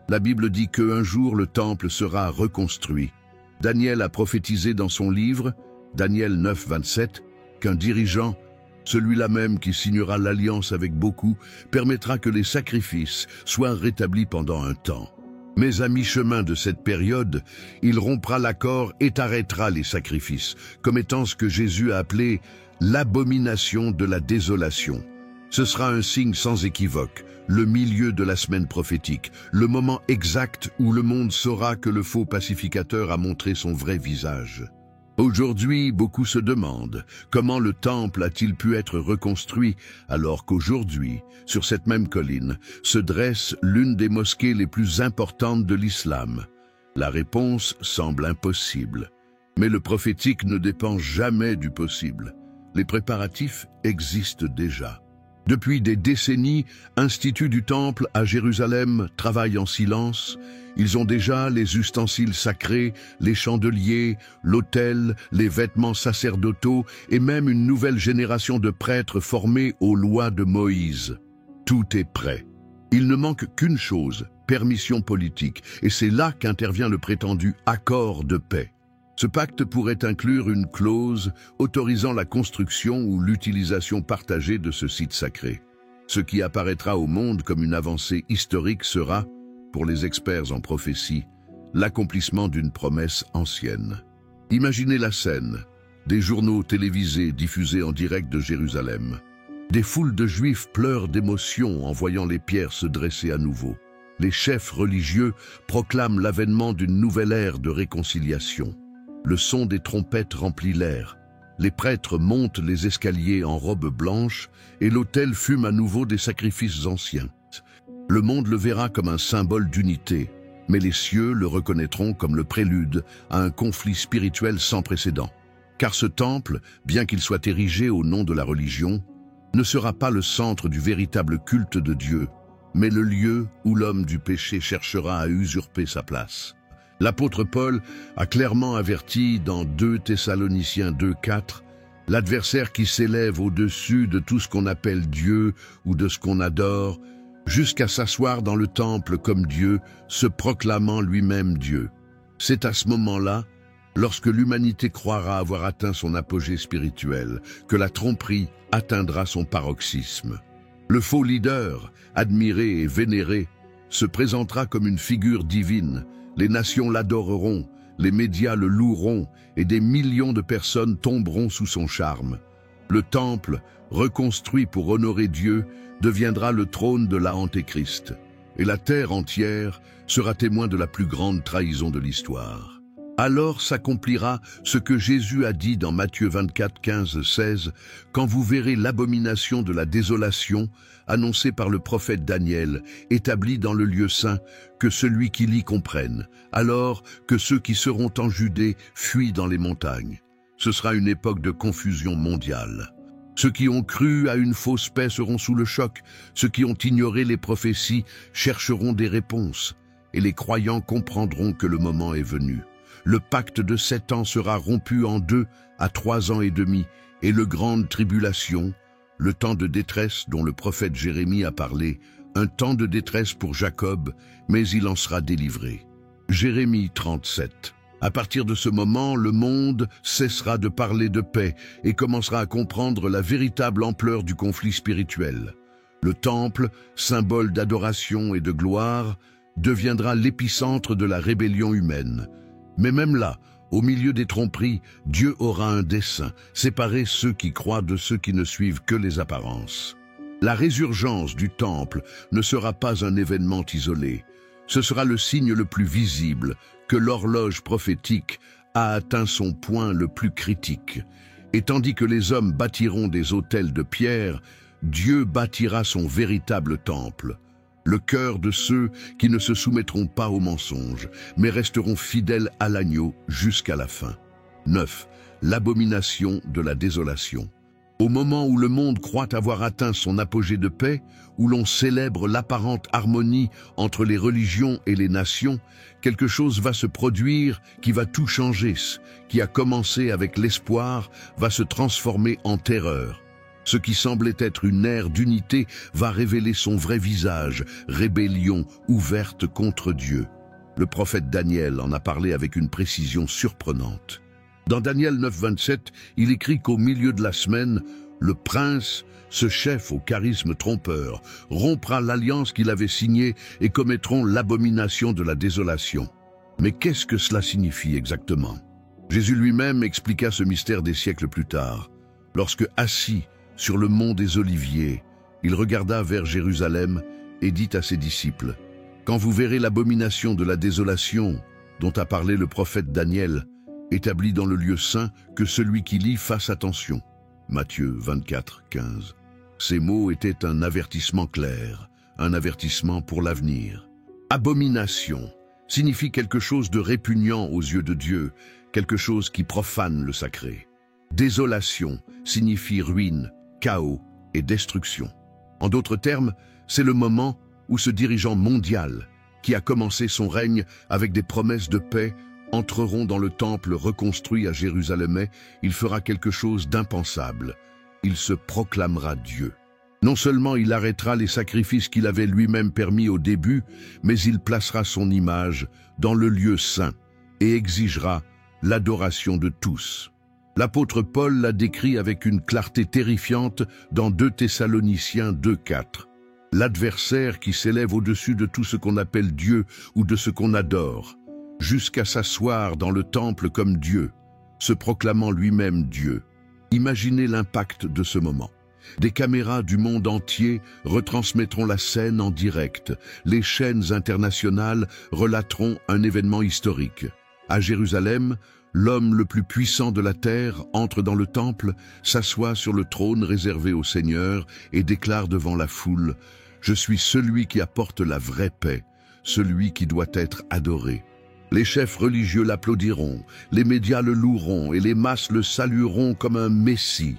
la Bible dit qu'un jour le temple sera reconstruit. Daniel a prophétisé dans son livre, Daniel 9, 27, qu'un dirigeant, celui-là même qui signera l'alliance avec beaucoup, permettra que les sacrifices soient rétablis pendant un temps. Mais à mi-chemin de cette période, il rompra l'accord et arrêtera les sacrifices, comme étant ce que Jésus a appelé l'abomination de la désolation. Ce sera un signe sans équivoque, le milieu de la semaine prophétique, le moment exact où le monde saura que le faux pacificateur a montré son vrai visage. Aujourd'hui, beaucoup se demandent comment le temple a-t-il pu être reconstruit alors qu'aujourd'hui, sur cette même colline, se dresse l'une des mosquées les plus importantes de l'islam. La réponse semble impossible. Mais le prophétique ne dépend jamais du possible. Les préparatifs existent déjà. Depuis des décennies, Institut du Temple à Jérusalem travaille en silence. Ils ont déjà les ustensiles sacrés, les chandeliers, l'autel, les vêtements sacerdotaux et même une nouvelle génération de prêtres formés aux lois de Moïse. Tout est prêt. Il ne manque qu'une chose, permission politique, et c'est là qu'intervient le prétendu accord de paix. Ce pacte pourrait inclure une clause autorisant la construction ou l'utilisation partagée de ce site sacré. Ce qui apparaîtra au monde comme une avancée historique sera, pour les experts en prophétie, l'accomplissement d'une promesse ancienne. Imaginez la scène, des journaux télévisés diffusés en direct de Jérusalem. Des foules de Juifs pleurent d'émotion en voyant les pierres se dresser à nouveau. Les chefs religieux proclament l'avènement d'une nouvelle ère de réconciliation. Le son des trompettes remplit l'air. Les prêtres montent les escaliers en robe blanche et l'autel fume à nouveau des sacrifices anciens. Le monde le verra comme un symbole d'unité, mais les cieux le reconnaîtront comme le prélude à un conflit spirituel sans précédent. Car ce temple, bien qu'il soit érigé au nom de la religion, ne sera pas le centre du véritable culte de Dieu, mais le lieu où l'homme du péché cherchera à usurper sa place. L'apôtre Paul a clairement averti dans 2 Thessaloniciens 2,4 « L'adversaire qui s'élève au-dessus de tout ce qu'on appelle Dieu ou de ce qu'on adore jusqu'à s'asseoir dans le temple comme Dieu, se proclamant lui-même Dieu. C'est à ce moment-là, lorsque l'humanité croira avoir atteint son apogée spirituel, que la tromperie atteindra son paroxysme. Le faux leader, admiré et vénéré, se présentera comme une figure divine. Les nations l'adoreront, les médias le loueront et des millions de personnes tomberont sous son charme. Le temple, reconstruit pour honorer Dieu, deviendra le trône de l'Antéchrist. Et la terre entière sera témoin de la plus grande trahison de l'histoire. Alors s'accomplira ce que Jésus a dit dans Matthieu 24, 15, 16, « Quand vous verrez l'abomination de la désolation, annoncée par le prophète Daniel, établie dans le lieu saint, que celui qui lit comprenne, alors que ceux qui seront en Judée fuient dans les montagnes. » Ce sera une époque de confusion mondiale. Ceux qui ont cru à une fausse paix seront sous le choc, ceux qui ont ignoré les prophéties chercheront des réponses, et les croyants comprendront que le moment est venu. Le pacte de 7 ans sera rompu en 2 à 3 ans et demi, et le grande tribulation, le temps de détresse dont le prophète Jérémie a parlé, un temps de détresse pour Jacob, mais il en sera délivré. Jérémie 37. À partir de ce moment, le monde cessera de parler de paix et commencera à comprendre la véritable ampleur du conflit spirituel. Le temple, symbole d'adoration et de gloire, deviendra l'épicentre de la rébellion humaine. Mais même là, au milieu des tromperies, Dieu aura un dessein, séparer ceux qui croient de ceux qui ne suivent que les apparences. La résurgence du temple ne sera pas un événement isolé. Ce sera le signe le plus visible que l'horloge prophétique a atteint son point le plus critique. Et tandis que les hommes bâtiront des autels de pierre, Dieu bâtira son véritable temple. Le cœur de ceux qui ne se soumettront pas au mensonge, mais resteront fidèles à l'agneau jusqu'à la fin. 9. L'abomination de la désolation. Au moment où le monde croit avoir atteint son apogée de paix, où l'on célèbre l'apparente harmonie entre les religions et les nations, quelque chose va se produire qui va tout changer, qui a commencé avec l'espoir, va se transformer en terreur. Ce qui semblait être une ère d'unité va révéler son vrai visage, rébellion ouverte contre Dieu. Le prophète Daniel en a parlé avec une précision surprenante. Dans Daniel 9, 27, il écrit qu'au milieu de la semaine, le prince, ce chef au charisme trompeur, rompra l'alliance qu'il avait signée et commettront l'abomination de la désolation. Mais qu'est-ce que cela signifie exactement? Jésus lui-même expliqua ce mystère des siècles plus tard, lorsque assis sur le mont des Oliviers, il regarda vers Jérusalem et dit à ses disciples, « Quand vous verrez l'abomination de la désolation dont a parlé le prophète Daniel, établi dans le lieu saint, que celui qui lit fasse attention. » Matthieu 24, 15. Ces mots étaient un avertissement clair, un avertissement pour l'avenir. Abomination signifie quelque chose de répugnant aux yeux de Dieu, quelque chose qui profane le sacré. Désolation signifie ruine, chaos et destruction. En d'autres termes, c'est le moment où ce dirigeant mondial, qui a commencé son règne avec des promesses de paix, entreront dans le temple reconstruit à Jérusalem. Il fera quelque chose d'impensable. Il se proclamera Dieu. Non seulement il arrêtera les sacrifices qu'il avait lui-même permis au début, mais il placera son image dans le lieu saint et exigera l'adoration de tous. L'apôtre Paul l'a décrit avec une clarté terrifiante dans 2 Thessaloniciens 2,4. L'adversaire qui s'élève au-dessus de tout ce qu'on appelle Dieu ou de ce qu'on adore, jusqu'à s'asseoir dans le temple comme Dieu, se proclamant lui-même Dieu. Imaginez l'impact de ce moment. Des caméras du monde entier retransmettront la scène en direct. Les chaînes internationales relateront un événement historique. À Jérusalem, l'homme le plus puissant de la terre entre dans le temple, s'assoit sur le trône réservé au Seigneur et déclare devant la foule « Je suis celui qui apporte la vraie paix, celui qui doit être adoré. » Les chefs religieux l'applaudiront, les médias le loueront et les masses le salueront comme un messie.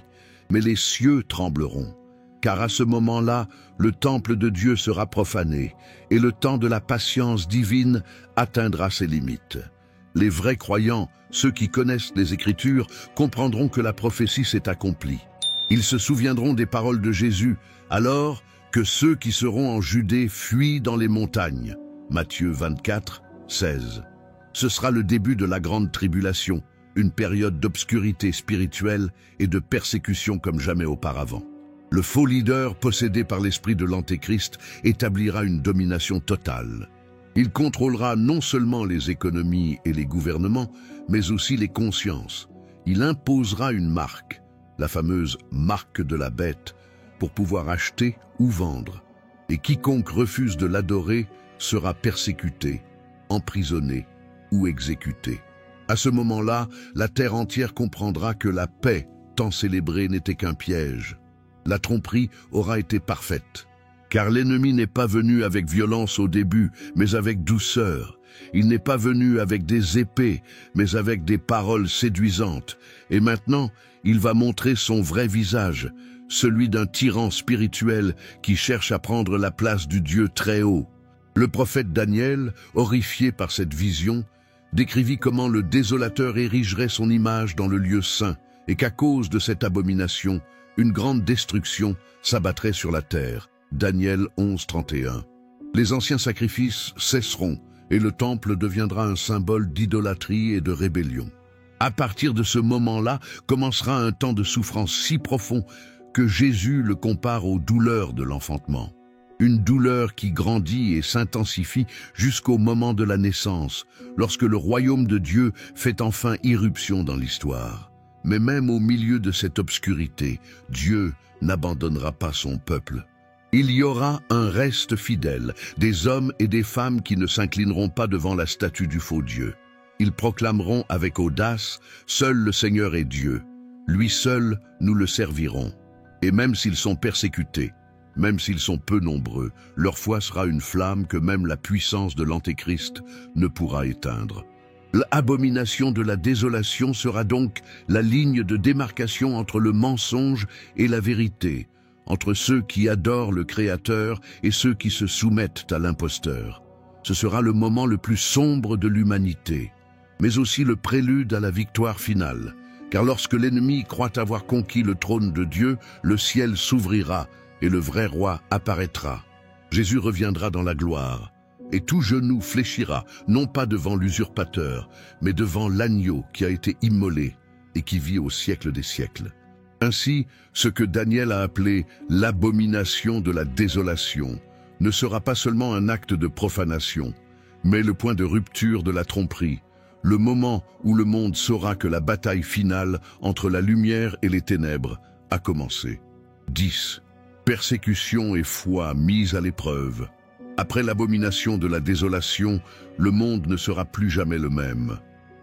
Mais les cieux trembleront, car à ce moment-là, le temple de Dieu sera profané et le temps de la patience divine atteindra ses limites. Les vrais croyants, ceux qui connaissent les Écritures, comprendront que la prophétie s'est accomplie. Ils se souviendront des paroles de Jésus. Alors, Que ceux qui seront en Judée fuient dans les montagnes. Matthieu 24, 16. Ce sera le début de la grande tribulation, une période d'obscurité spirituelle et de persécution comme jamais auparavant. Le faux leader, possédé par l'esprit de l'Antéchrist, établira une domination totale. Il contrôlera non seulement les économies et les gouvernements, mais aussi les consciences. Il imposera une marque, la fameuse marque de la bête, pour pouvoir acheter ou vendre. Et quiconque refuse de l'adorer sera persécuté, emprisonné ou exécuté. À ce moment-là, la terre entière comprendra que la paix, tant célébrée, n'était qu'un piège. La tromperie aura été parfaite. Car l'ennemi n'est pas venu avec violence au début, mais avec douceur. Il n'est pas venu avec des épées, mais avec des paroles séduisantes. Et maintenant, il va montrer son vrai visage, celui d'un tyran spirituel qui cherche à prendre la place du Dieu très haut. Le prophète Daniel, horrifié par cette vision, décrivit comment le désolateur érigerait son image dans le lieu saint, et qu'à cause de cette abomination, une grande destruction s'abattrait sur la terre. Daniel 11, 31. Les anciens sacrifices cesseront et le temple deviendra un symbole d'idolâtrie et de rébellion. À partir de ce moment-là, commencera un temps de souffrance si profond que Jésus le compare aux douleurs de l'enfantement. Une douleur qui grandit et s'intensifie jusqu'au moment de la naissance, lorsque le royaume de Dieu fait enfin irruption dans l'histoire. Mais même au milieu de cette obscurité, Dieu n'abandonnera pas son peuple. Il y aura un reste fidèle, des hommes et des femmes qui ne s'inclineront pas devant la statue du faux Dieu. Ils proclameront avec audace « Seul le Seigneur est Dieu, lui seul nous le servirons ». Et même s'ils sont persécutés, même s'ils sont peu nombreux, leur foi sera une flamme que même la puissance de l'Antéchrist ne pourra éteindre. L'abomination de la désolation sera donc la ligne de démarcation entre le mensonge et la vérité, entre ceux qui adorent le Créateur et ceux qui se soumettent à l'imposteur. Ce sera le moment le plus sombre de l'humanité, mais aussi le prélude à la victoire finale. Car lorsque l'ennemi croit avoir conquis le trône de Dieu, le ciel s'ouvrira et le vrai roi apparaîtra. Jésus reviendra dans la gloire, et tout genou fléchira, non pas devant l'usurpateur, mais devant l'agneau qui a été immolé et qui vit au siècle des siècles. Ainsi, ce que Daniel a appelé l'abomination de la désolation ne sera pas seulement un acte de profanation, mais le point de rupture de la tromperie, le moment où le monde saura que la bataille finale entre la lumière et les ténèbres a commencé. 10. Persécution et foi mises à l'épreuve. Après l'abomination de la désolation, le monde ne sera plus jamais le même.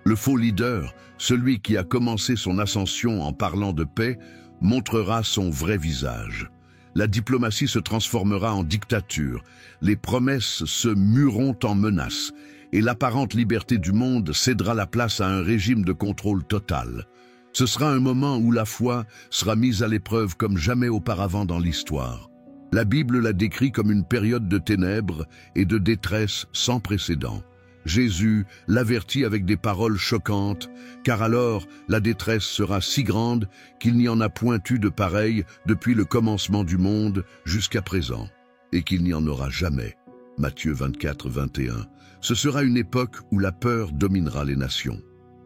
Le faux leader, celui qui a commencé son ascension en parlant de paix, montrera son vrai visage. La diplomatie se transformera en dictature, les promesses se mueront en menaces, et l'apparente liberté du monde cédera la place à un régime de contrôle total. Ce sera un moment où la foi sera mise à l'épreuve comme jamais auparavant dans l'histoire. La Bible la décrit comme une période de ténèbres et de détresse sans précédent. Jésus l'avertit avec des paroles choquantes, car alors la détresse sera si grande qu'il n'y en a point eu de pareille depuis le commencement du monde jusqu'à présent, et qu'il n'y en aura jamais. Matthieu 24, 21. Ce sera une époque où la peur dominera les nations.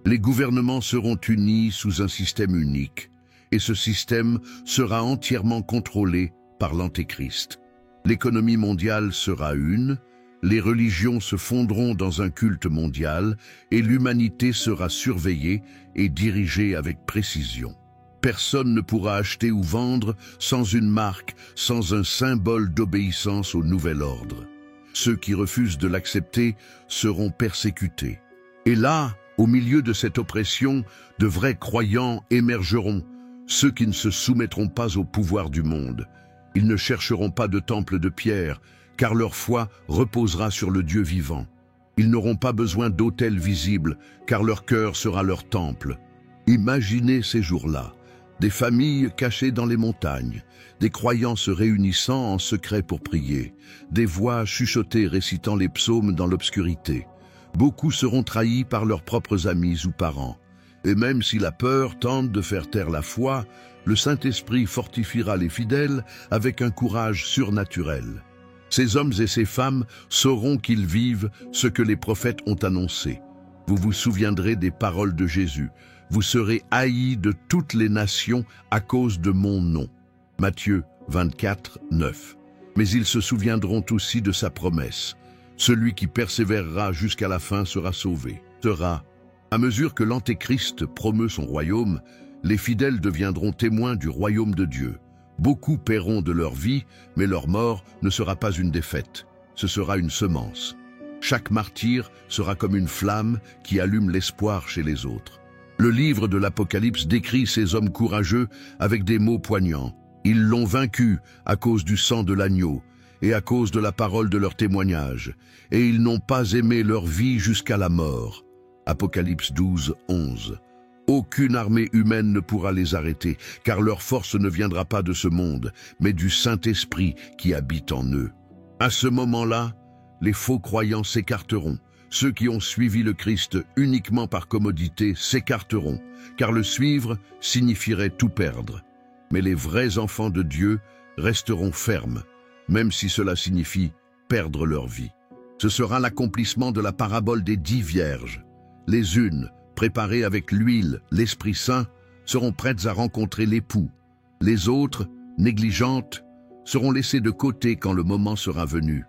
Les gouvernements seront unis sous un système unique, et ce système sera entièrement contrôlé par l'Antéchrist. L'économie mondiale sera une, les religions se fondront dans un culte mondial et l'humanité sera surveillée et dirigée avec précision. Personne ne pourra acheter ou vendre sans une marque, sans un symbole d'obéissance au nouvel ordre. Ceux qui refusent de l'accepter seront persécutés. Et là, au milieu de cette oppression, de vrais croyants émergeront, ceux qui ne se soumettront pas au pouvoir du monde. Ils ne chercheront pas de temple de pierre, car leur foi reposera sur le Dieu vivant. Ils n'auront pas besoin d'autel visible, car leur cœur sera leur temple. Imaginez ces jours-là, des familles cachées dans les montagnes, des croyants se réunissant en secret pour prier, des voix chuchotées récitant les psaumes dans l'obscurité. Beaucoup seront trahis par leurs propres amis ou parents. Et même si la peur tente de faire taire la foi, le Saint-Esprit fortifiera les fidèles avec un courage surnaturel. Ces hommes et ces femmes sauront qu'ils vivent ce que les prophètes ont annoncé. Vous vous souviendrez des paroles de Jésus. Vous serez haïs de toutes les nations à cause de mon nom. Matthieu 24, 9. Mais ils se souviendront aussi de sa promesse. Celui qui persévérera jusqu'à la fin sera sauvé. À mesure que l'Antéchrist promeut son royaume, les fidèles deviendront témoins du royaume de Dieu. Beaucoup paieront de leur vie, mais leur mort ne sera pas une défaite. Ce sera une semence. Chaque martyr sera comme une flamme qui allume l'espoir chez les autres. Le livre de l'Apocalypse décrit ces hommes courageux avec des mots poignants. Ils l'ont vaincu à cause du sang de l'agneau et à cause de la parole de leur témoignage, et ils n'ont pas aimé leur vie jusqu'à la mort. Apocalypse 12, 11. Aucune armée humaine ne pourra les arrêter, car leur force ne viendra pas de ce monde, mais du Saint-Esprit qui habite en eux. À ce moment-là, les faux croyants s'écarteront. Ceux qui ont suivi le Christ uniquement par commodité s'écarteront, car le suivre signifierait tout perdre. Mais les vrais enfants de Dieu resteront fermes, même si cela signifie perdre leur vie. Ce sera l'accomplissement de la parabole des 10 vierges. Les unes, préparées avec l'huile, l'Esprit Saint, seront prêtes à rencontrer l'époux. Les autres, négligentes, seront laissées de côté quand le moment sera venu.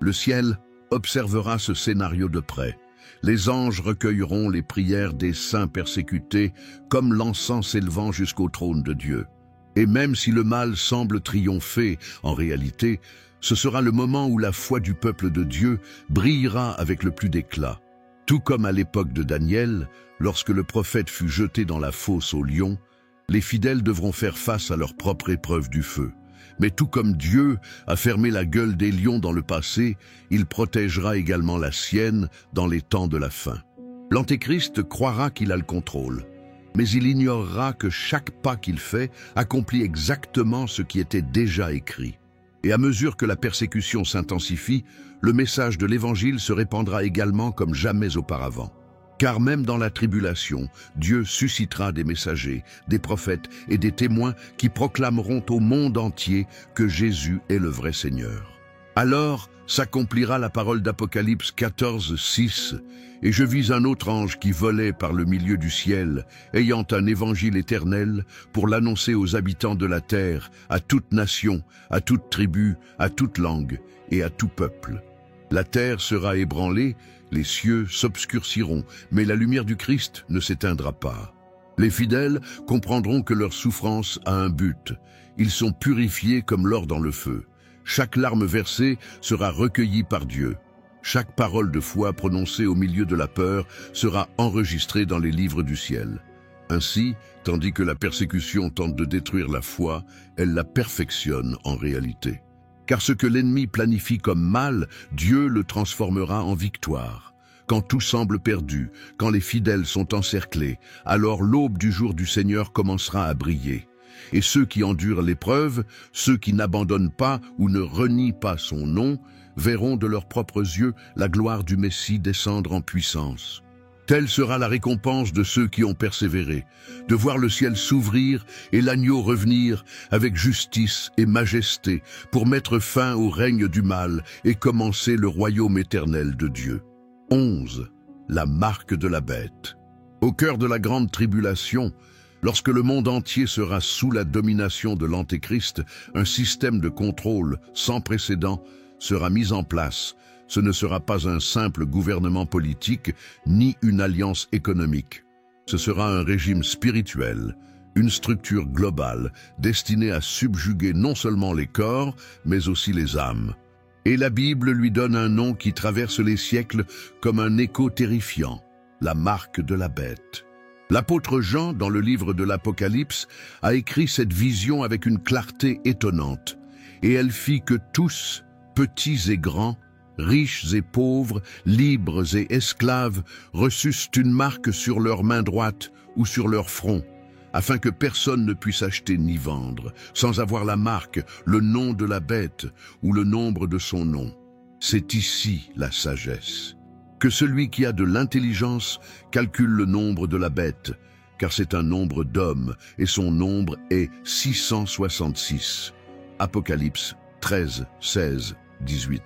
Le ciel observera ce scénario de près. Les anges recueilleront les prières des saints persécutés comme l'encens s'élevant jusqu'au trône de Dieu. Et même si le mal semble triompher, en réalité, ce sera le moment où la foi du peuple de Dieu brillera avec le plus d'éclat. Tout comme à l'époque de Daniel, lorsque le prophète fut jeté dans la fosse aux lions, les fidèles devront faire face à leur propre épreuve du feu. Mais tout comme Dieu a fermé la gueule des lions dans le passé, il protégera également la sienne dans les temps de la fin. L'Antéchrist croira qu'il a le contrôle, mais il ignorera que chaque pas qu'il fait accomplit exactement ce qui était déjà écrit. Et à mesure que la persécution s'intensifie, le message de l'Évangile se répandra également comme jamais auparavant. Car même dans la tribulation, Dieu suscitera des messagers, des prophètes et des témoins qui proclameront au monde entier que Jésus est le vrai Seigneur. Alors s'accomplira la parole d'Apocalypse 14, 6, « Et je vis un autre ange qui volait par le milieu du ciel, ayant un évangile éternel pour l'annoncer aux habitants de la terre, à toute nation, à toute tribu, à toute langue et à tout peuple. La terre sera ébranlée, les cieux s'obscurciront, mais la lumière du Christ ne s'éteindra pas. Les fidèles comprendront que leur souffrance a un but. Ils sont purifiés comme l'or dans le feu. Chaque larme versée sera recueillie par Dieu. Chaque parole de foi prononcée au milieu de la peur sera enregistrée dans les livres du ciel. Ainsi, tandis que la persécution tente de détruire la foi, elle la perfectionne en réalité. Car ce que l'ennemi planifie comme mal, Dieu le transformera en victoire. Quand tout semble perdu, quand les fidèles sont encerclés, alors l'aube du jour du Seigneur commencera à briller. Et ceux qui endurent l'épreuve, ceux qui n'abandonnent pas ou ne renient pas son nom, verront de leurs propres yeux la gloire du Messie descendre en puissance. Telle sera la récompense de ceux qui ont persévéré, de voir le ciel s'ouvrir et l'agneau revenir avec justice et majesté pour mettre fin au règne du mal et commencer le royaume éternel de Dieu. 11. La marque de la bête. Au cœur de la grande tribulation, lorsque le monde entier sera sous la domination de l'Antéchrist, un système de contrôle sans précédent sera mis en place. Ce ne sera pas un simple gouvernement politique, ni une alliance économique. Ce sera un régime spirituel, une structure globale destinée à subjuguer non seulement les corps, mais aussi les âmes. Et la Bible lui donne un nom qui traverse les siècles comme un écho terrifiant, la marque de la bête. L'apôtre Jean, dans le livre de l'Apocalypse, a écrit cette vision avec une clarté étonnante, et elle fit que tous, petits et grands, riches et pauvres, libres et esclaves, reçussent une marque sur leur main droite ou sur leur front, afin que personne ne puisse acheter ni vendre, sans avoir la marque, le nom de la bête ou le nombre de son nom. C'est ici la sagesse. Que celui qui a de l'intelligence calcule le nombre de la bête, car c'est un nombre d'hommes, et son nombre est 666. Apocalypse 13, 16, 18.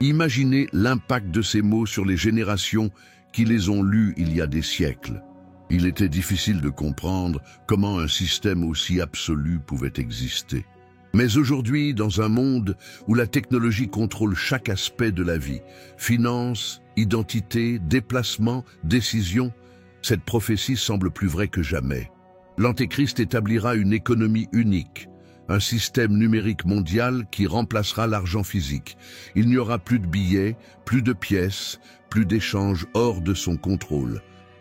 Imaginez l'impact de ces mots sur les générations qui les ont lus il y a des siècles. Il était difficile de comprendre comment un système aussi absolu pouvait exister. Mais aujourd'hui, dans un monde où la technologie contrôle chaque aspect de la vie, finances, identité, déplacement, décision, cette prophétie semble plus vraie que jamais. L'Antéchrist établira une économie unique, un système numérique mondial qui remplacera l'argent physique. Il n'y aura plus de billets, plus de pièces, plus d'échanges hors de son contrôle.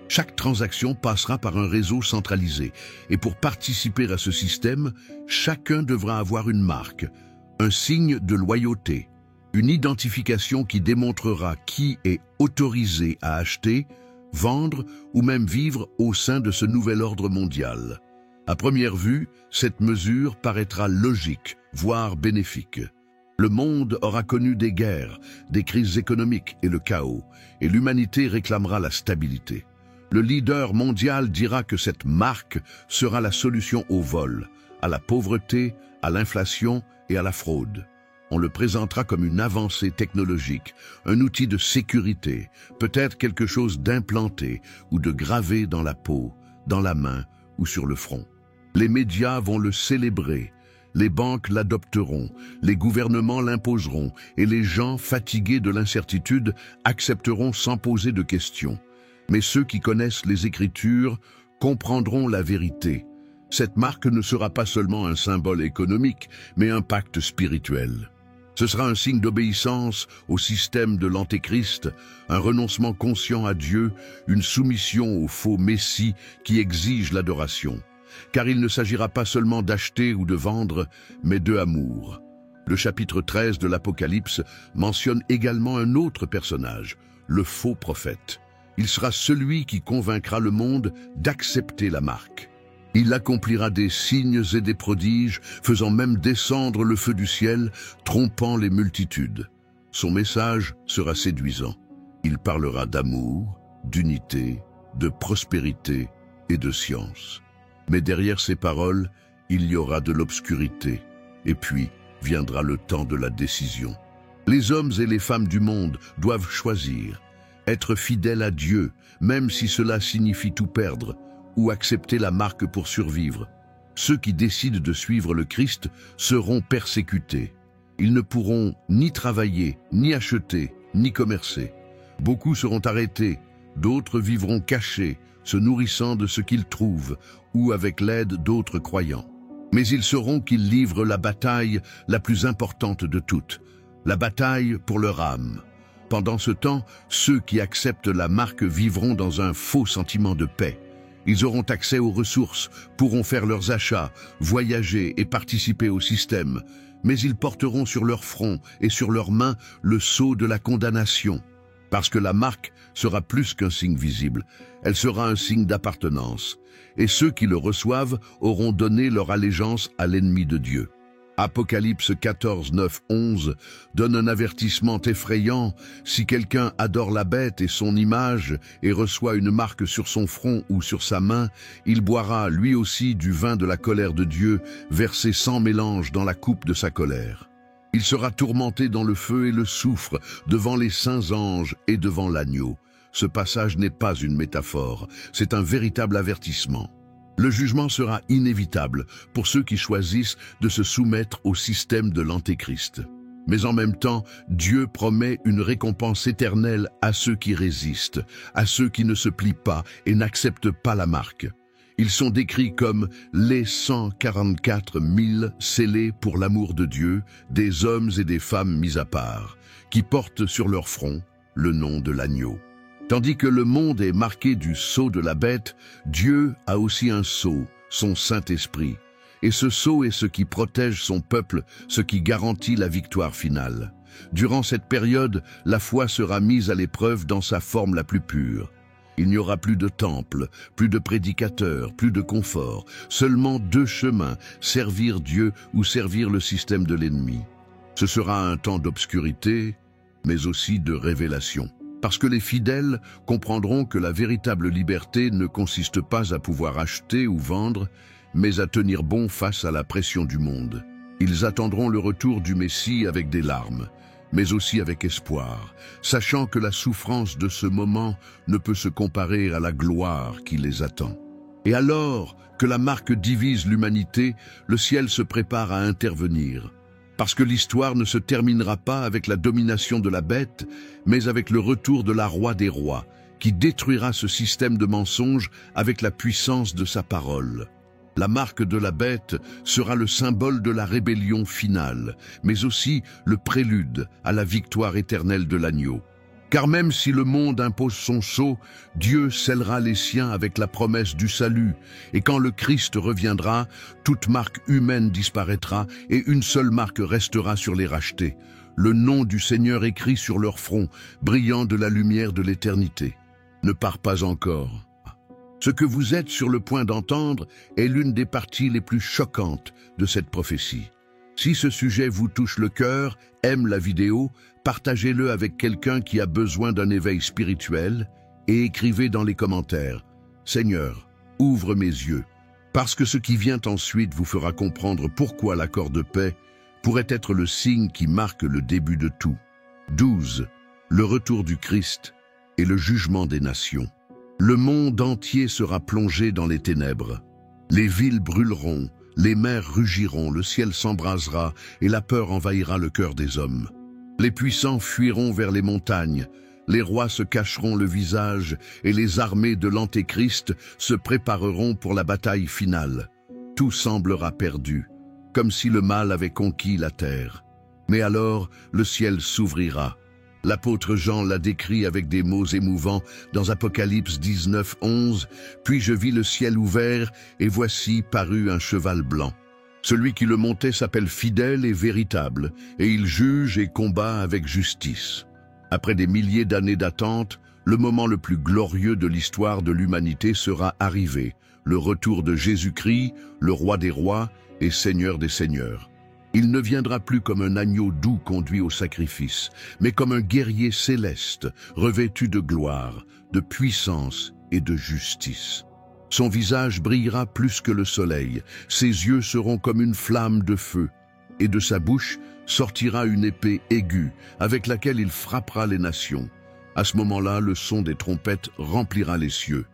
Chaque transaction passera par un réseau centralisé. Et pour participer à ce système, chacun devra avoir une marque, un signe de loyauté, une identification qui démontrera qui est autorisé à acheter, vendre ou même vivre au sein de ce nouvel ordre mondial. À première vue, cette mesure paraîtra logique, voire bénéfique. Le monde aura connu des guerres, des crises économiques et le chaos, et l'humanité réclamera la stabilité. Le leader mondial dira que cette marque sera la solution au vol, à la pauvreté, à l'inflation et à la fraude. On le présentera comme une avancée technologique, un outil de sécurité, peut-être quelque chose d'implanté ou de gravé dans la peau, dans la main ou sur le front. Les médias vont le célébrer, les banques l'adopteront, les gouvernements l'imposeront et les gens fatigués de l'incertitude accepteront sans poser de questions. Mais ceux qui connaissent les Écritures comprendront la vérité. Cette marque ne sera pas seulement un symbole économique, mais un pacte spirituel. Ce sera un signe d'obéissance au système de l'Antéchrist, un renoncement conscient à Dieu, une soumission au faux Messie qui exige l'adoration. Car il ne s'agira pas seulement d'acheter ou de vendre, mais de amour. Le chapitre 13 de l'Apocalypse mentionne également un autre personnage, le faux prophète. Il sera celui qui convaincra le monde d'accepter la marque. Il accomplira des signes et des prodiges, faisant même descendre le feu du ciel, trompant les multitudes. Son message sera séduisant. Il parlera d'amour, d'unité, de prospérité et de science. Mais derrière ces paroles, il y aura de l'obscurité. Et puis viendra le temps de la décision. Les hommes et les femmes du monde doivent choisir. Être fidèles à Dieu, même si cela signifie tout perdre, ou accepter la marque pour survivre. Ceux qui décident de suivre le Christ seront persécutés. Ils ne pourront ni travailler, ni acheter, ni commercer. Beaucoup seront arrêtés, d'autres vivront cachés, se nourrissant de ce qu'ils trouvent, ou avec l'aide d'autres croyants. Mais ils sauront qu'ils livrent la bataille la plus importante de toutes, la bataille pour leur âme. Pendant ce temps, ceux qui acceptent la marque vivront dans un faux sentiment de paix. Ils auront accès aux ressources, pourront faire leurs achats, voyager et participer au système, mais ils porteront sur leur front et sur leurs mains le sceau de la condamnation. Parce que la marque sera plus qu'un signe visible, elle sera un signe d'appartenance. Et ceux qui le reçoivent auront donné leur allégeance à l'ennemi de Dieu. Apocalypse 14, 9, 11 donne un avertissement effrayant. Si quelqu'un adore la bête et son image et reçoit une marque sur son front ou sur sa main, il boira lui aussi du vin de la colère de Dieu, versé sans mélange dans la coupe de sa colère. Il sera tourmenté dans le feu et le soufre, devant les saints anges et devant l'agneau. Ce passage n'est pas une métaphore, c'est un véritable avertissement. Le jugement sera inévitable pour ceux qui choisissent de se soumettre au système de l'Antéchrist. Mais en même temps, Dieu promet une récompense éternelle à ceux qui résistent, à ceux qui ne se plient pas et n'acceptent pas la marque. Ils sont décrits comme les 144 000 scellés pour l'amour de Dieu, des hommes et des femmes mis à part, qui portent sur leur front le nom de l'agneau. Tandis que le monde est marqué du sceau de la bête, Dieu a aussi un sceau, son Saint-Esprit. Et ce sceau est ce qui protège son peuple, ce qui garantit la victoire finale. Durant cette période, la foi sera mise à l'épreuve dans sa forme la plus pure. Il n'y aura plus de temple, plus de prédicateurs, plus de confort, seulement deux chemins, servir Dieu ou servir le système de l'ennemi. Ce sera un temps d'obscurité, mais aussi de révélation. parce que les fidèles comprendront que la véritable liberté ne consiste pas à pouvoir acheter ou vendre, mais à tenir bon face à la pression du monde. Ils attendront le retour du Messie avec des larmes, mais aussi avec espoir, sachant que la souffrance de ce moment ne peut se comparer à la gloire qui les attend. Et alors que la marque divise l'humanité, le ciel se prépare à intervenir. Parce que l'histoire ne se terminera pas avec la domination de la bête, mais avec le retour de la roi des rois, qui détruira ce système de mensonges avec la puissance de sa parole. La marque de la bête sera le symbole de la rébellion finale, mais aussi le prélude à la victoire éternelle de l'agneau. Car même si le monde impose son sceau, Dieu scellera les siens avec la promesse du salut. Et quand le Christ reviendra, toute marque humaine disparaîtra et une seule marque restera sur les rachetés. Le nom du Seigneur écrit sur leur front, brillant de la lumière de l'éternité. Ne pars pas encore. Ce que vous êtes sur le point d'entendre est l'une des parties les plus choquantes de cette prophétie. Si ce sujet vous touche le cœur, aime la vidéo, partagez-le avec quelqu'un qui a besoin d'un éveil spirituel et écrivez dans les commentaires « Seigneur, ouvre mes yeux », parce que ce qui vient ensuite vous fera comprendre pourquoi l'accord de paix pourrait être le signe qui marque le début de tout. 12. Le retour du Christ et le jugement des nations. Le monde entier sera plongé dans les ténèbres. Les villes brûleront, les mers rugiront, le ciel s'embrasera et la peur envahira le cœur des hommes. Les puissants fuiront vers les montagnes, les rois se cacheront le visage et les armées de l'Antéchrist se prépareront pour la bataille finale. Tout semblera perdu, comme si le mal avait conquis la terre. Mais alors, le ciel s'ouvrira. L'apôtre Jean l'a décrit avec des mots émouvants dans Apocalypse 19, 11. « Puis je vis le ciel ouvert, et voici parut un cheval blanc. Celui qui le montait s'appelle fidèle et véritable, et il juge et combat avec justice. » Après des milliers d'années d'attente, le moment le plus glorieux de l'histoire de l'humanité sera arrivé, le retour de Jésus-Christ, le roi des rois et seigneur des seigneurs. Il ne viendra plus comme un agneau doux conduit au sacrifice, mais comme un guerrier céleste, revêtu de gloire, de puissance et de justice. Son visage brillera plus que le soleil, ses yeux seront comme une flamme de feu, et de sa bouche sortira une épée aiguë, avec laquelle il frappera les nations. À ce moment-là, le son des trompettes remplira les cieux.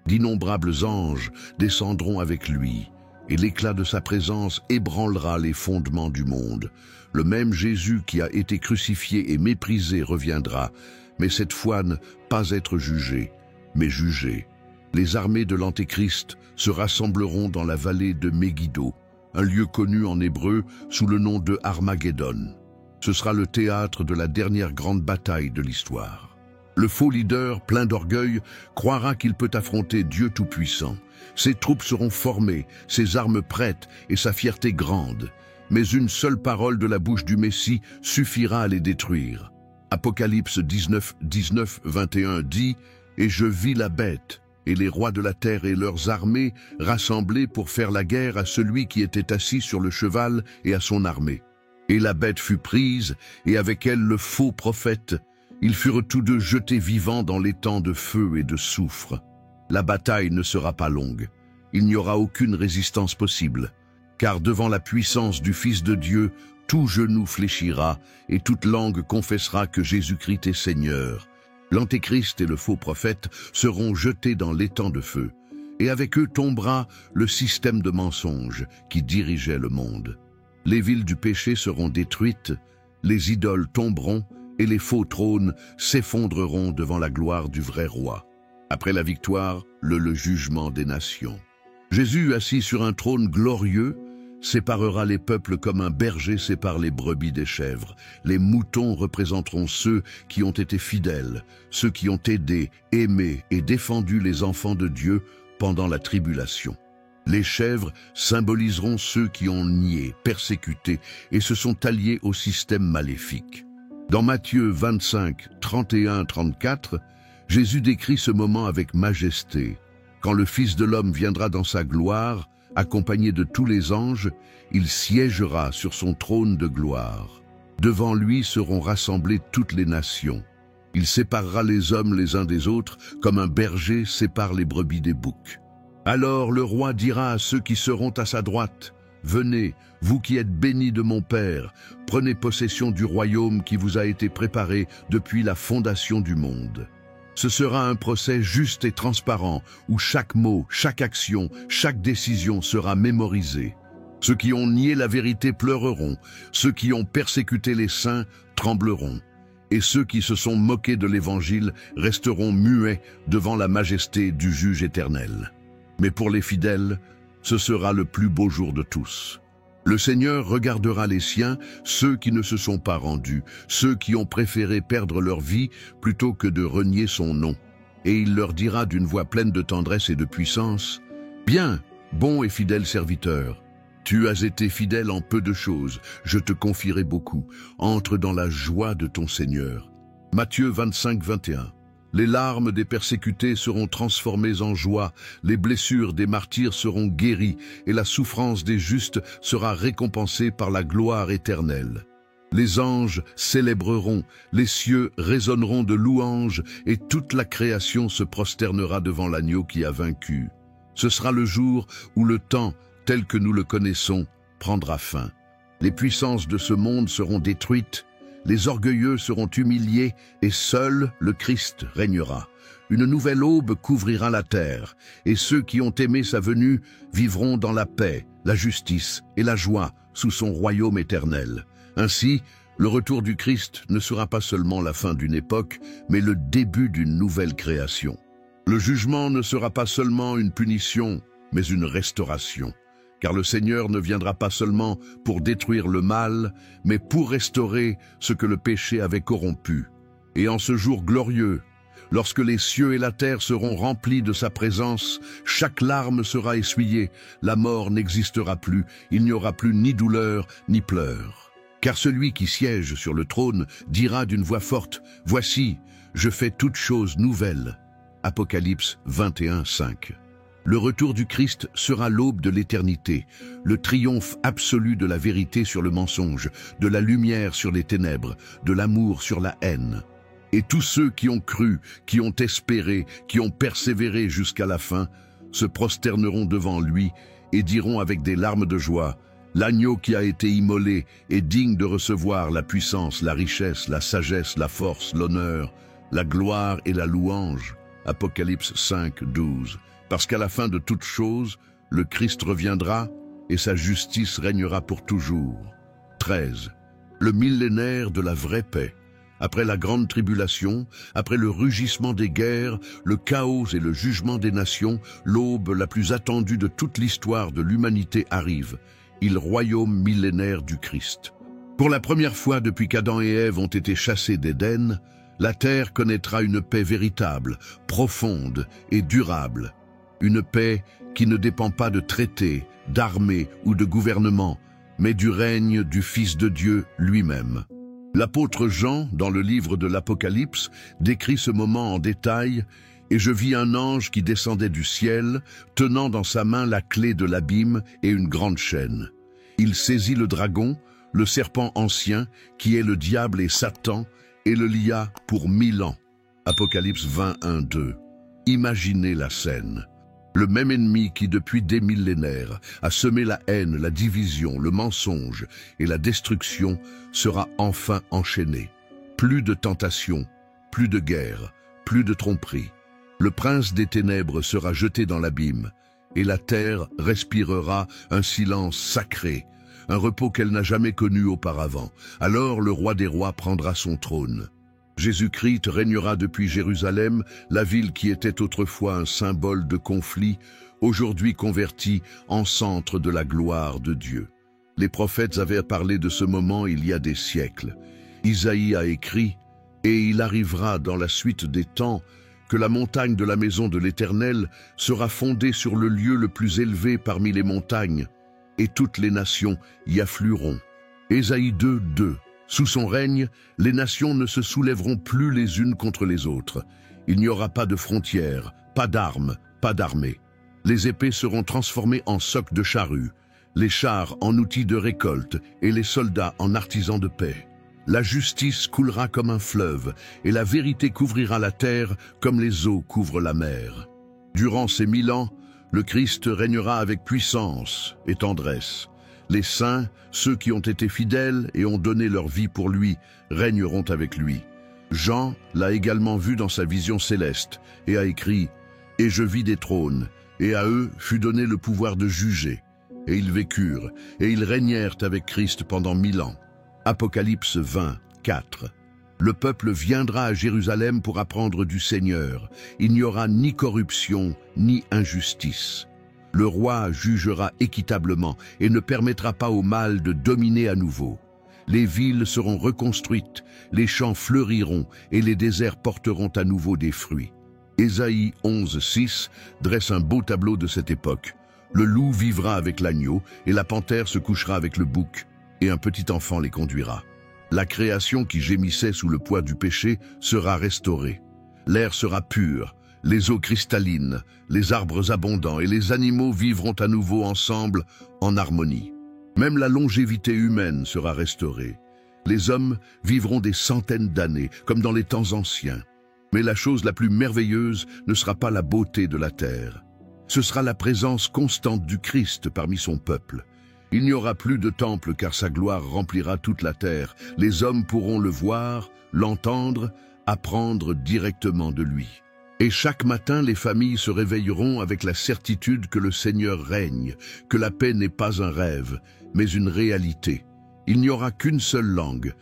D'innombrables anges descendront avec lui, et l'éclat de sa présence ébranlera les fondements du monde. Le même Jésus qui a été crucifié et méprisé reviendra, mais cette fois ne pas être jugé, mais jugé. Les armées de l'Antéchrist se rassembleront dans la vallée de Megiddo, un lieu connu en hébreu sous le nom de Armageddon. Ce sera le théâtre de la dernière grande bataille de l'histoire. Le faux leader, plein d'orgueil, croira qu'il peut affronter Dieu Tout-Puissant. Ses troupes seront formées, ses armes prêtes et sa fierté grande. Mais une seule parole de la bouche du Messie suffira à les détruire. Apocalypse 19, 19, 21 dit « Et je vis la bête, et les rois de la terre et leurs armées rassemblés pour faire la guerre à celui qui était assis sur le cheval et à son armée. Et la bête fut prise, et avec elle le faux prophète. Ils furent tous deux jetés vivants dans l'étang de feu et de soufre. La bataille ne sera pas longue. Il n'y aura aucune résistance possible. Car devant la puissance du Fils de Dieu, tout genou fléchira et toute langue confessera que Jésus-Christ est Seigneur. L'Antéchrist et le faux prophète seront jetés dans l'étang de feu. Et avec eux tombera le système de mensonges qui dirigeait le monde. Les villes du péché seront détruites, les idoles tomberont et les faux trônes s'effondreront devant la gloire du vrai roi. Après la victoire, le jugement des nations. Jésus, assis sur un trône glorieux, séparera les peuples comme un berger sépare les brebis des chèvres. Les moutons représenteront ceux qui ont été fidèles, ceux qui ont aidé, aimé et défendu les enfants de Dieu pendant la tribulation. Les chèvres symboliseront ceux qui ont nié, persécuté et se sont alliés au système maléfique. Dans Matthieu 25, 31-34, Jésus décrit ce moment avec majesté. Quand le Fils de l'homme viendra dans sa gloire, accompagné de tous les anges, il siégera sur son trône de gloire. Devant lui seront rassemblées toutes les nations. Il séparera les hommes les uns des autres, comme un berger sépare les brebis des boucs. Alors le roi dira à ceux qui seront à sa droite, « Venez, vous qui êtes bénis de mon Père, prenez possession du royaume qui vous a été préparé depuis la fondation du monde. » Ce sera un procès juste et transparent, où chaque mot, chaque action, chaque décision sera mémorisée. Ceux qui ont nié la vérité pleureront, ceux qui ont persécuté les saints trembleront. Et ceux qui se sont moqués de l'Évangile resteront muets devant la majesté du juge éternel. Mais pour les fidèles, ce sera le plus beau jour de tous. Le Seigneur regardera les siens, ceux qui ne se sont pas rendus, ceux qui ont préféré perdre leur vie plutôt que de renier son nom. Et il leur dira d'une voix pleine de tendresse et de puissance, « Bien, bon et fidèle serviteur, tu as été fidèle en peu de choses, je te confierai beaucoup. Entre dans la joie de ton Seigneur. » Matthieu 25, 21. Les larmes des persécutés seront transformées en joie, les blessures des martyrs seront guéries, et la souffrance des justes sera récompensée par la gloire éternelle. Les anges célébreront, les cieux résonneront de louanges, et toute la création se prosternera devant l'agneau qui a vaincu. Ce sera le jour où le temps, tel que nous le connaissons, prendra fin. Les puissances de ce monde seront détruites, les orgueilleux seront humiliés, et seul le Christ régnera. Une nouvelle aube couvrira la terre, et ceux qui ont aimé sa venue vivront dans la paix, la justice et la joie sous son royaume éternel. Ainsi, le retour du Christ ne sera pas seulement la fin d'une époque, mais le début d'une nouvelle création. Le jugement ne sera pas seulement une punition, mais une restauration. Car le Seigneur ne viendra pas seulement pour détruire le mal, mais pour restaurer ce que le péché avait corrompu. Et en ce jour glorieux, lorsque les cieux et la terre seront remplis de sa présence, chaque larme sera essuyée, la mort n'existera plus, il n'y aura plus ni douleur ni pleurs. Car celui qui siège sur le trône dira d'une voix forte, « Voici, je fais toutes choses nouvelles. » Apocalypse 21, 5. Le retour du Christ sera l'aube de l'éternité, le triomphe absolu de la vérité sur le mensonge, de la lumière sur les ténèbres, de l'amour sur la haine. Et tous ceux qui ont cru, qui ont espéré, qui ont persévéré jusqu'à la fin, se prosterneront devant lui et diront avec des larmes de joie, « L'agneau qui a été immolé est digne de recevoir la puissance, la richesse, la sagesse, la force, l'honneur, la gloire et la louange. » Apocalypse 5, 12. Parce qu'à la fin de toutes choses, le Christ reviendra et sa justice régnera pour toujours. 13. Le millénaire de la vraie paix. Après la grande tribulation, après le rugissement des guerres, le chaos et le jugement des nations, l'aube la plus attendue de toute l'histoire de l'humanité arrive, le royaume millénaire du Christ. Pour la première fois depuis qu'Adam et Ève ont été chassés d'Éden, la terre connaîtra une paix véritable, profonde et durable. Une paix qui ne dépend pas de traités, d'armées ou de gouvernements, mais du règne du Fils de Dieu lui-même. L'apôtre Jean, dans le livre de l'Apocalypse, décrit ce moment en détail, et je vis un ange qui descendait du ciel, tenant dans sa main la clé de l'abîme et une grande chaîne. Il saisit le dragon, le serpent ancien, qui est le diable et Satan, et le lia pour 1000 ans. Apocalypse 21, 2. Imaginez la scène. Le même ennemi qui, depuis des millénaires, a semé la haine, la division, le mensonge et la destruction, sera enfin enchaîné. Plus de tentation, plus de guerre, plus de tromperie. Le prince des ténèbres sera jeté dans l'abîme, et la terre respirera un silence sacré, un repos qu'elle n'a jamais connu auparavant. Alors le roi des rois prendra son trône. Jésus-Christ régnera depuis Jérusalem, la ville qui était autrefois un symbole de conflit, aujourd'hui convertie en centre de la gloire de Dieu. Les prophètes avaient parlé de ce moment il y a des siècles. Isaïe a écrit « Et il arrivera dans la suite des temps que la montagne de la maison de l'Éternel sera fondée sur le lieu le plus élevé parmi les montagnes, et toutes les nations y afflueront. » Ésaïe 2, 2. Sous son règne, les nations ne se soulèveront plus les unes contre les autres. Il n'y aura pas de frontières, pas d'armes, pas d'armée. Les épées seront transformées en socs de charrues, les chars en outils de récolte et les soldats en artisans de paix. La justice coulera comme un fleuve, et la vérité couvrira la terre comme les eaux couvrent la mer. Durant ces 1000 ans, le Christ régnera avec puissance et tendresse. Les saints, ceux qui ont été fidèles et ont donné leur vie pour lui, régneront avec lui. Jean l'a également vu dans sa vision céleste et a écrit « Et je vis des trônes, et à eux fut donné le pouvoir de juger. Et ils vécurent, et ils régnèrent avec Christ pendant 1000 ans. » Apocalypse 20, 4. Le peuple viendra à Jérusalem pour apprendre du Seigneur. Il n'y aura ni corruption, ni injustice. Le roi jugera équitablement et ne permettra pas au mal de dominer à nouveau. Les villes seront reconstruites, les champs fleuriront et les déserts porteront à nouveau des fruits. Ésaïe 11, 6 dresse un beau tableau de cette époque. Le loup vivra avec l'agneau et la panthère se couchera avec le bouc, et un petit enfant les conduira. La création qui gémissait sous le poids du péché sera restaurée. L'air sera pur, les eaux cristallines, les arbres abondants et les animaux vivront à nouveau ensemble en harmonie. Même la longévité humaine sera restaurée. Les hommes vivront des centaines d'années, comme dans les temps anciens. Mais la chose la plus merveilleuse ne sera pas la beauté de la terre. Ce sera la présence constante du Christ parmi son peuple. Il n'y aura plus de temple car sa gloire remplira toute la terre. Les hommes pourront le voir, l'entendre, apprendre directement de lui. Et chaque matin, les familles se réveilleront avec la certitude que le Seigneur règne, que la paix n'est pas un rêve, mais une réalité. Il n'y aura qu'une seule langue,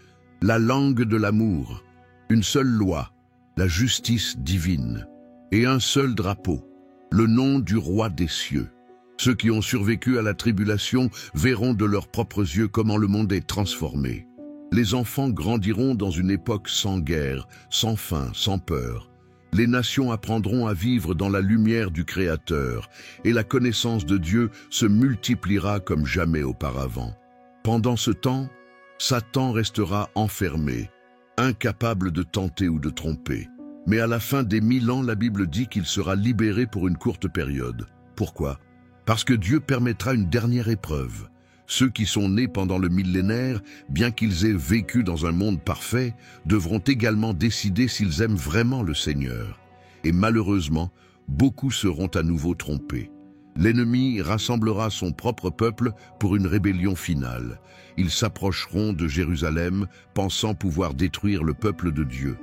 la langue de l'amour, une seule loi, la justice divine, et un seul drapeau, le nom du roi des cieux. Ceux qui ont survécu à la tribulation verront de leurs propres yeux comment le monde est transformé. Les enfants grandiront dans une époque sans guerre, sans faim, sans peur. Les nations apprendront à vivre dans la lumière du Créateur, et la connaissance de Dieu se multipliera comme jamais auparavant. Pendant ce temps, Satan restera enfermé, incapable de tenter ou de tromper. Mais à la fin des 1000 ans, la Bible dit qu'il sera libéré pour une courte période. Pourquoi ? Parce que Dieu permettra une dernière épreuve. Ceux qui sont nés pendant le millénaire, bien qu'ils aient vécu dans un monde parfait, devront également décider s'ils aiment vraiment le Seigneur. Et malheureusement, beaucoup seront à nouveau trompés. L'ennemi rassemblera son propre peuple pour une rébellion finale. Ils s'approcheront de Jérusalem, pensant pouvoir détruire le peuple de Dieu.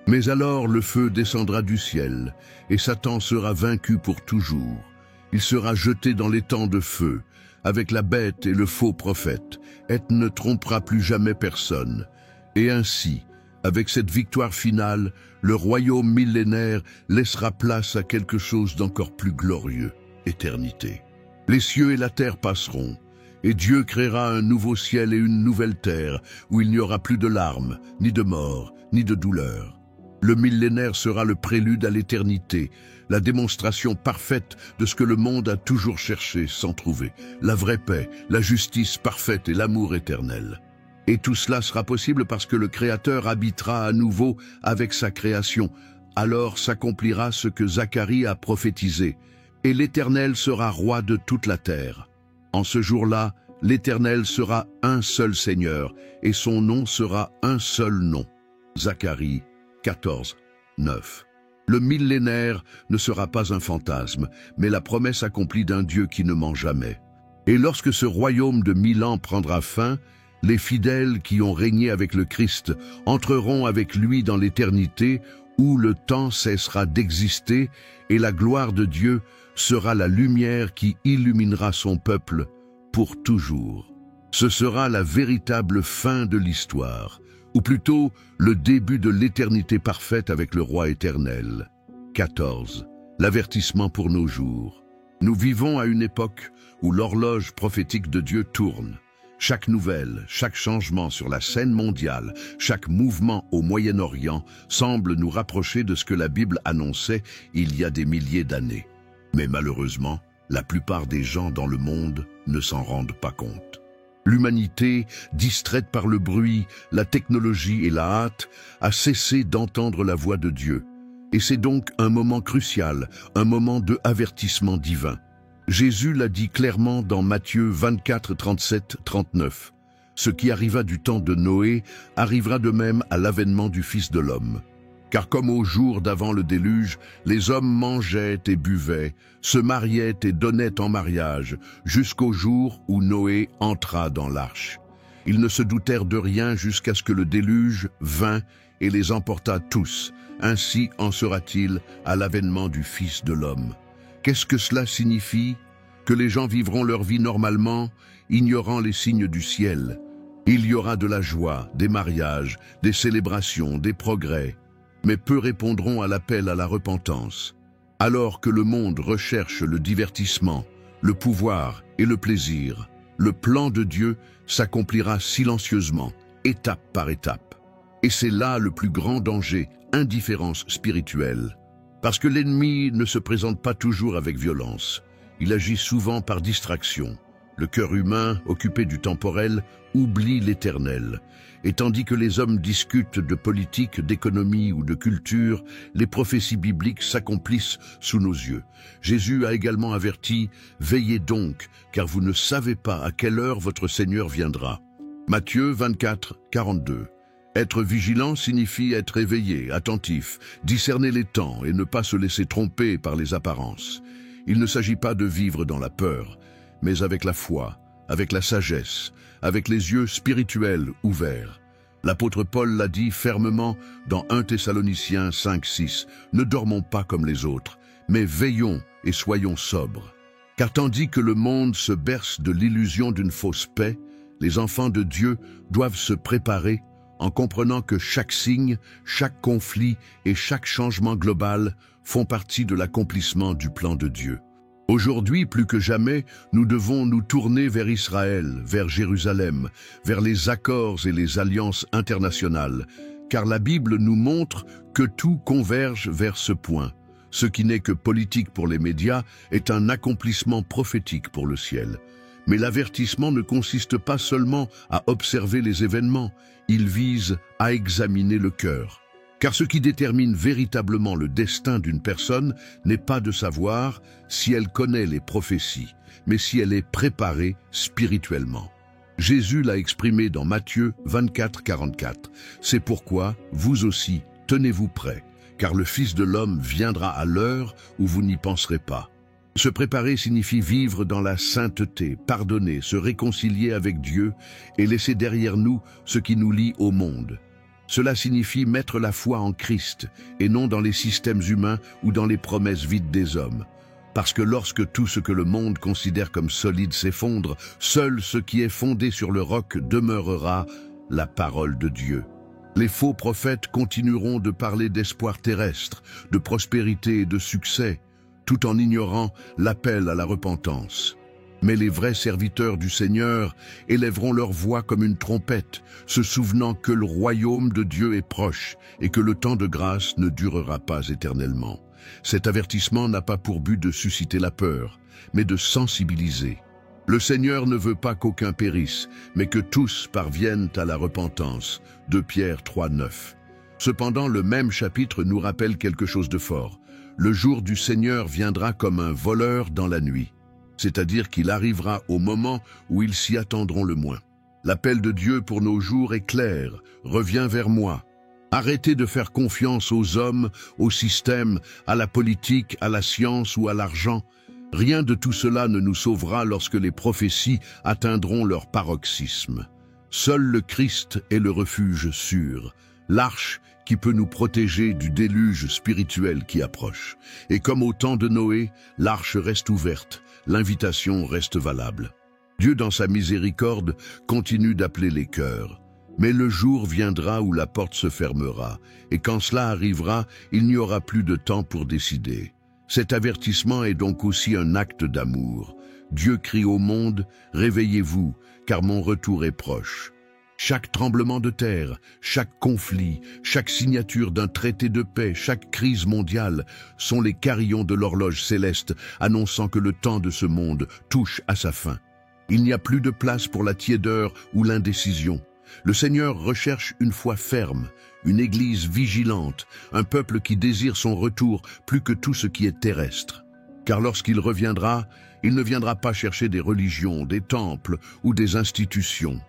Mais alors le feu descendra du ciel, et Satan sera vaincu pour toujours. Il sera jeté dans l'étang de feu, avec la bête et le faux prophète, et ne trompera plus jamais personne. Et ainsi, avec cette victoire finale, le royaume millénaire laissera place à quelque chose d'encore plus glorieux, éternité. Les cieux et la terre passeront, et Dieu créera un nouveau ciel et une nouvelle terre, où il n'y aura plus de larmes, ni de mort, ni de douleur. Le millénaire sera le prélude à l'éternité, la démonstration parfaite de ce que le monde a toujours cherché sans trouver, la vraie paix, la justice parfaite et l'amour éternel. Et tout cela sera possible parce que le Créateur habitera à nouveau avec sa création. Alors s'accomplira ce que Zacharie a prophétisé, et l'Éternel sera roi de toute la terre. En ce jour-là, l'Éternel sera un seul Seigneur, et son nom sera un seul nom. Zacharie 14, 9. Le millénaire ne sera pas un fantasme, mais la promesse accomplie d'un Dieu qui ne ment jamais. Et lorsque ce royaume de 1000 ans prendra fin, les fidèles qui ont régné avec le Christ entreront avec lui dans l'éternité où le temps cessera d'exister et la gloire de Dieu sera la lumière qui illuminera son peuple pour toujours. Ce sera la véritable fin de l'histoire, ou plutôt le début de l'éternité parfaite avec le roi éternel. 14. L'avertissement pour nos jours. Nous vivons à une époque où l'horloge prophétique de Dieu tourne. Chaque nouvelle, chaque changement sur la scène mondiale, chaque mouvement au Moyen-Orient semble nous rapprocher de ce que la Bible annonçait il y a des milliers d'années. Mais malheureusement, la plupart des gens dans le monde ne s'en rendent pas compte. L'humanité, distraite par le bruit, la technologie et la hâte, a cessé d'entendre la voix de Dieu. Et c'est donc un moment crucial, un moment de avertissement divin. Jésus l'a dit clairement dans Matthieu 24, 37, 39. « Ce qui arriva du temps de Noé arrivera de même à l'avènement du Fils de l'homme. Car comme au jour d'avant le déluge, les hommes mangeaient et buvaient, se mariaient et donnaient en mariage, jusqu'au jour où Noé entra dans l'arche. Ils ne se doutèrent de rien jusqu'à ce que le déluge vint et les emporta tous. Ainsi en sera-t-il à l'avènement du Fils de l'homme. Qu'est-ce que cela signifie? Que les gens vivront leur vie normalement, ignorant les signes du ciel. Il y aura de la joie, des mariages, des célébrations, des progrès. Mais peu répondront à l'appel à la repentance. Alors que le monde recherche le divertissement, le pouvoir et le plaisir, le plan de Dieu s'accomplira silencieusement, étape par étape. Et c'est là le plus grand danger, indifférence spirituelle. Parce que l'ennemi ne se présente pas toujours avec violence. Il agit souvent par distraction. Le cœur humain, occupé du temporel, oublie l'éternel. Et tandis que les hommes discutent de politique, d'économie ou de culture, les prophéties bibliques s'accomplissent sous nos yeux. Jésus a également averti « Veillez donc, car vous ne savez pas à quelle heure votre Seigneur viendra. » Matthieu 24, 42. Être vigilant signifie être éveillé, attentif, discerner les temps et ne pas se laisser tromper par les apparences. Il ne s'agit pas de vivre dans la peur, mais avec la foi, avec la sagesse, avec les yeux spirituels ouverts. L'apôtre Paul l'a dit fermement dans 1 Thessaloniciens 5, 6, « Ne dormons pas comme les autres, mais veillons et soyons sobres. » Car tandis que le monde se berce de l'illusion d'une fausse paix, les enfants de Dieu doivent se préparer en comprenant que chaque signe, chaque conflit et chaque changement global font partie de l'accomplissement du plan de Dieu. Aujourd'hui, plus que jamais, nous devons nous tourner vers Israël, vers Jérusalem, vers les accords et les alliances internationales, car la Bible nous montre que tout converge vers ce point. Ce qui n'est que politique pour les médias est un accomplissement prophétique pour le ciel. Mais l'avertissement ne consiste pas seulement à observer les événements, il vise à examiner le cœur. Car ce qui détermine véritablement le destin d'une personne n'est pas de savoir si elle connaît les prophéties, mais si elle est préparée spirituellement. Jésus l'a exprimé dans Matthieu 24, 44. C'est pourquoi, vous aussi, tenez-vous prêts, car le Fils de l'homme viendra à l'heure où vous n'y penserez pas. Se préparer signifie vivre dans la sainteté, pardonner, se réconcilier avec Dieu et laisser derrière nous ce qui nous lie au monde. Cela signifie mettre la foi en Christ et non dans les systèmes humains ou dans les promesses vides des hommes. Parce que lorsque tout ce que le monde considère comme solide s'effondre, seul ce qui est fondé sur le roc demeurera, la parole de Dieu. Les faux prophètes continueront de parler d'espoir terrestre, de prospérité et de succès, tout en ignorant l'appel à la repentance. Mais les vrais serviteurs du Seigneur élèveront leur voix comme une trompette, se souvenant que le royaume de Dieu est proche et que le temps de grâce ne durera pas éternellement. Cet avertissement n'a pas pour but de susciter la peur, mais de sensibiliser. Le Seigneur ne veut pas qu'aucun périsse, mais que tous parviennent à la repentance. 2 Pierre 3, 9. Cependant, le même chapitre nous rappelle quelque chose de fort. Le jour du Seigneur viendra comme un voleur dans la nuit. C'est-à-dire qu'il arrivera au moment où ils s'y attendront le moins. L'appel de Dieu pour nos jours est clair, reviens vers moi. Arrêtez de faire confiance aux hommes, au système, à la politique, à la science ou à l'argent. Rien de tout cela ne nous sauvera lorsque les prophéties atteindront leur paroxysme. Seul le Christ est le refuge sûr, l'arche qui peut nous protéger du déluge spirituel qui approche. Et comme au temps de Noé, l'arche reste ouverte. L'invitation reste valable. Dieu, dans sa miséricorde, continue d'appeler les cœurs. Mais le jour viendra où la porte se fermera, et quand cela arrivera, il n'y aura plus de temps pour décider. Cet avertissement est donc aussi un acte d'amour. Dieu crie au monde, « Réveillez-vous, car mon retour est proche ». Chaque tremblement de terre, chaque conflit, chaque signature d'un traité de paix, chaque crise mondiale sont les carillons de l'horloge céleste annonçant que le temps de ce monde touche à sa fin. Il n'y a plus de place pour la tiédeur ou l'indécision. Le Seigneur recherche une foi ferme, une église vigilante, un peuple qui désire son retour plus que tout ce qui est terrestre. Car lorsqu'il reviendra, il ne viendra pas chercher des religions, des temples ou des institutions.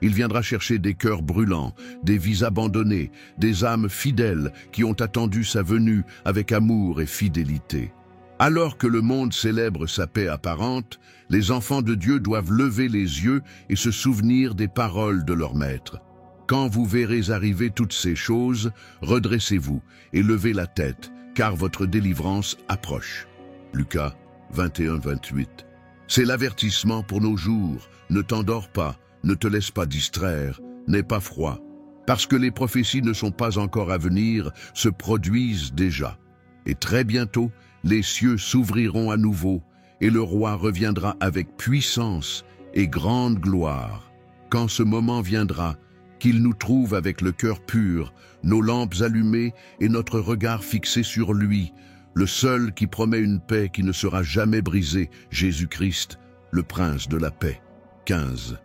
Il viendra chercher des cœurs brûlants, des vies abandonnées, des âmes fidèles qui ont attendu sa venue avec amour et fidélité. Alors que le monde célèbre sa paix apparente, les enfants de Dieu doivent lever les yeux et se souvenir des paroles de leur Maître. Quand vous verrez arriver toutes ces choses, redressez-vous et levez la tête, car votre délivrance approche. Lucas 21-28. C'est l'avertissement pour nos jours. Ne t'endors pas, ne te laisse pas distraire, n'aie pas froid. Parce que les prophéties ne sont pas encore à venir, se produisent déjà. Et très bientôt, les cieux s'ouvriront à nouveau, et le roi reviendra avec puissance et grande gloire. Quand ce moment viendra, qu'il nous trouve avec le cœur pur, nos lampes allumées et notre regard fixé sur lui, le seul qui promet une paix qui ne sera jamais brisée, Jésus-Christ, le Prince de la paix. 15.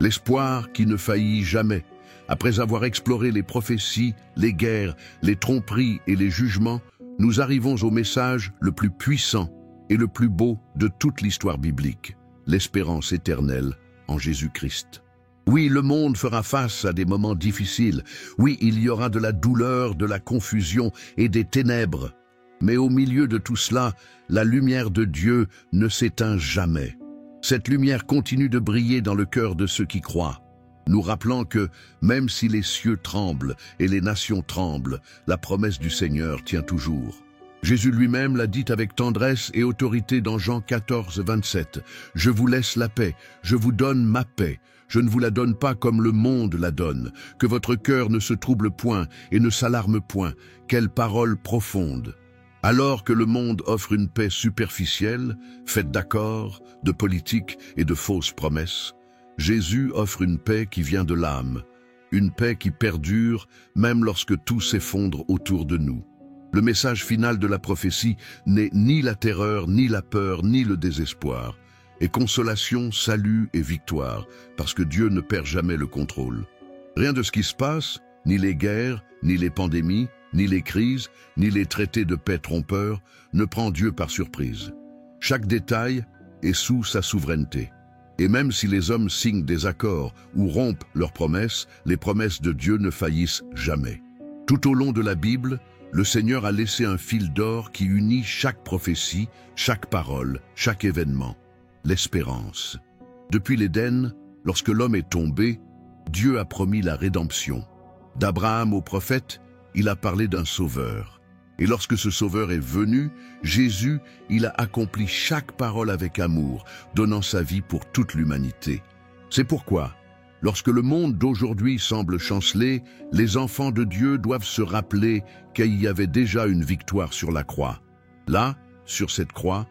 L'espoir qui ne faillit jamais. Après avoir exploré les prophéties, les guerres, les tromperies et les jugements, nous arrivons au message le plus puissant et le plus beau de toute l'histoire biblique, l'espérance éternelle en Jésus-Christ. Oui, le monde fera face à des moments difficiles. Oui, il y aura de la douleur, de la confusion et des ténèbres. Mais au milieu de tout cela, la lumière de Dieu ne s'éteint jamais. Cette lumière continue de briller dans le cœur de ceux qui croient, nous rappelant que, même si les cieux tremblent et les nations tremblent, la promesse du Seigneur tient toujours. Jésus lui-même l'a dit avec tendresse et autorité dans Jean 14-27. « Je vous laisse la paix, je vous donne ma paix. Je ne vous la donne pas comme le monde la donne. Que votre cœur ne se trouble point et ne s'alarme point. Quelle parole profonde !» Alors que le monde offre une paix superficielle, faite d'accords, de politiques et de fausses promesses, Jésus offre une paix qui vient de l'âme, une paix qui perdure même lorsque tout s'effondre autour de nous. Le message final de la prophétie n'est ni la terreur, ni la peur, ni le désespoir, et consolation, salut et victoire, parce que Dieu ne perd jamais le contrôle. Rien de ce qui se passe, ni les guerres, ni les pandémies, ni les crises, ni les traités de paix trompeurs, ne prend Dieu par surprise. Chaque détail est sous sa souveraineté. Et même si les hommes signent des accords ou rompent leurs promesses, les promesses de Dieu ne faillissent jamais. Tout au long de la Bible, le Seigneur a laissé un fil d'or qui unit chaque prophétie, chaque parole, chaque événement. L'espérance. Depuis l'Éden, lorsque l'homme est tombé, Dieu a promis la rédemption. D'Abraham au prophète, il a parlé d'un sauveur. Et lorsque ce sauveur est venu, Jésus, il a accompli chaque parole avec amour, donnant sa vie pour toute l'humanité. C'est pourquoi, lorsque le monde d'aujourd'hui semble chanceler, les enfants de Dieu doivent se rappeler qu'il y avait déjà une victoire sur la croix. Là, sur cette croix,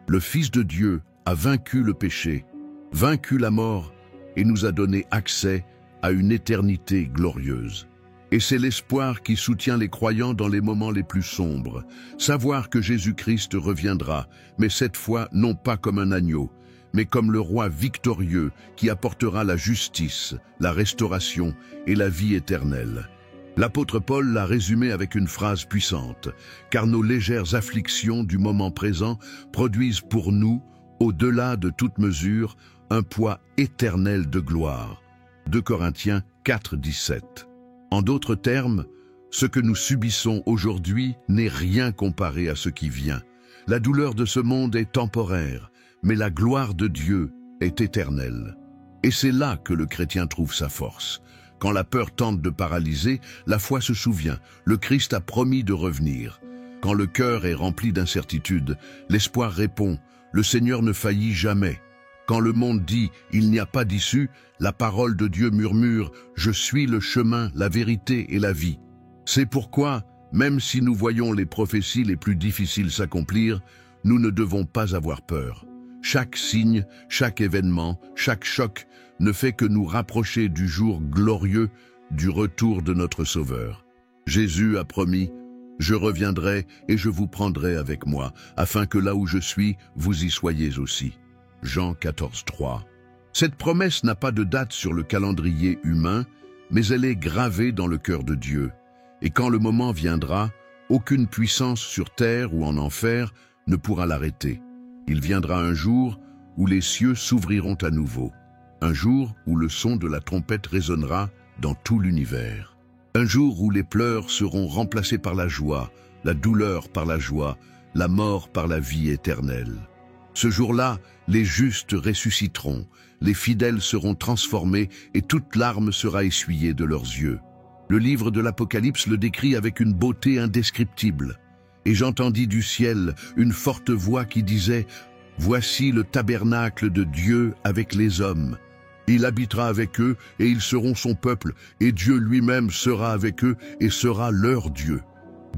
le Fils de Dieu a vaincu le péché, vaincu la mort et nous a donné accès à une éternité glorieuse. Et c'est l'espoir qui soutient les croyants dans les moments les plus sombres. Savoir que Jésus-Christ reviendra, mais cette fois non pas comme un agneau, mais comme le roi victorieux qui apportera la justice, la restauration et la vie éternelle. L'apôtre Paul l'a résumé avec une phrase puissante, car nos légères afflictions du moment présent produisent pour nous, au-delà de toute mesure, un poids éternel de gloire. 2 Corinthiens 4-17. En d'autres termes, ce que nous subissons aujourd'hui n'est rien comparé à ce qui vient. La douleur de ce monde est temporaire, mais la gloire de Dieu est éternelle. Et c'est là que le chrétien trouve sa force. Quand la peur tente de paralyser, la foi se souvient, le Christ a promis de revenir. Quand le cœur est rempli d'incertitude, l'espoir répond, le Seigneur ne faillit jamais. Quand le monde dit « il n'y a pas d'issue », la parole de Dieu murmure « je suis le chemin, la vérité et la vie ». C'est pourquoi, même si nous voyons les prophéties les plus difficiles s'accomplir, nous ne devons pas avoir peur. Chaque signe, chaque événement, chaque choc ne fait que nous rapprocher du jour glorieux du retour de notre Sauveur. Jésus a promis « je reviendrai et je vous prendrai avec moi, afin que là où je suis, vous y soyez aussi ». Jean 14:3. Cette promesse n'a pas de date sur le calendrier humain, mais elle est gravée dans le cœur de Dieu. Et quand le moment viendra, aucune puissance sur terre ou en enfer ne pourra l'arrêter. Il viendra un jour où les cieux s'ouvriront à nouveau. Un jour où le son de la trompette résonnera dans tout l'univers. Un jour où les pleurs seront remplacés par la joie, la douleur par la joie, la mort par la vie éternelle. Ce jour-là, les justes ressusciteront, les fidèles seront transformés et toute larme sera essuyée de leurs yeux. Le livre de l'Apocalypse le décrit avec une beauté indescriptible. Et j'entendis du ciel une forte voix qui disait « Voici le tabernacle de Dieu avec les hommes. Il habitera avec eux et ils seront son peuple, et Dieu lui-même sera avec eux et sera leur Dieu.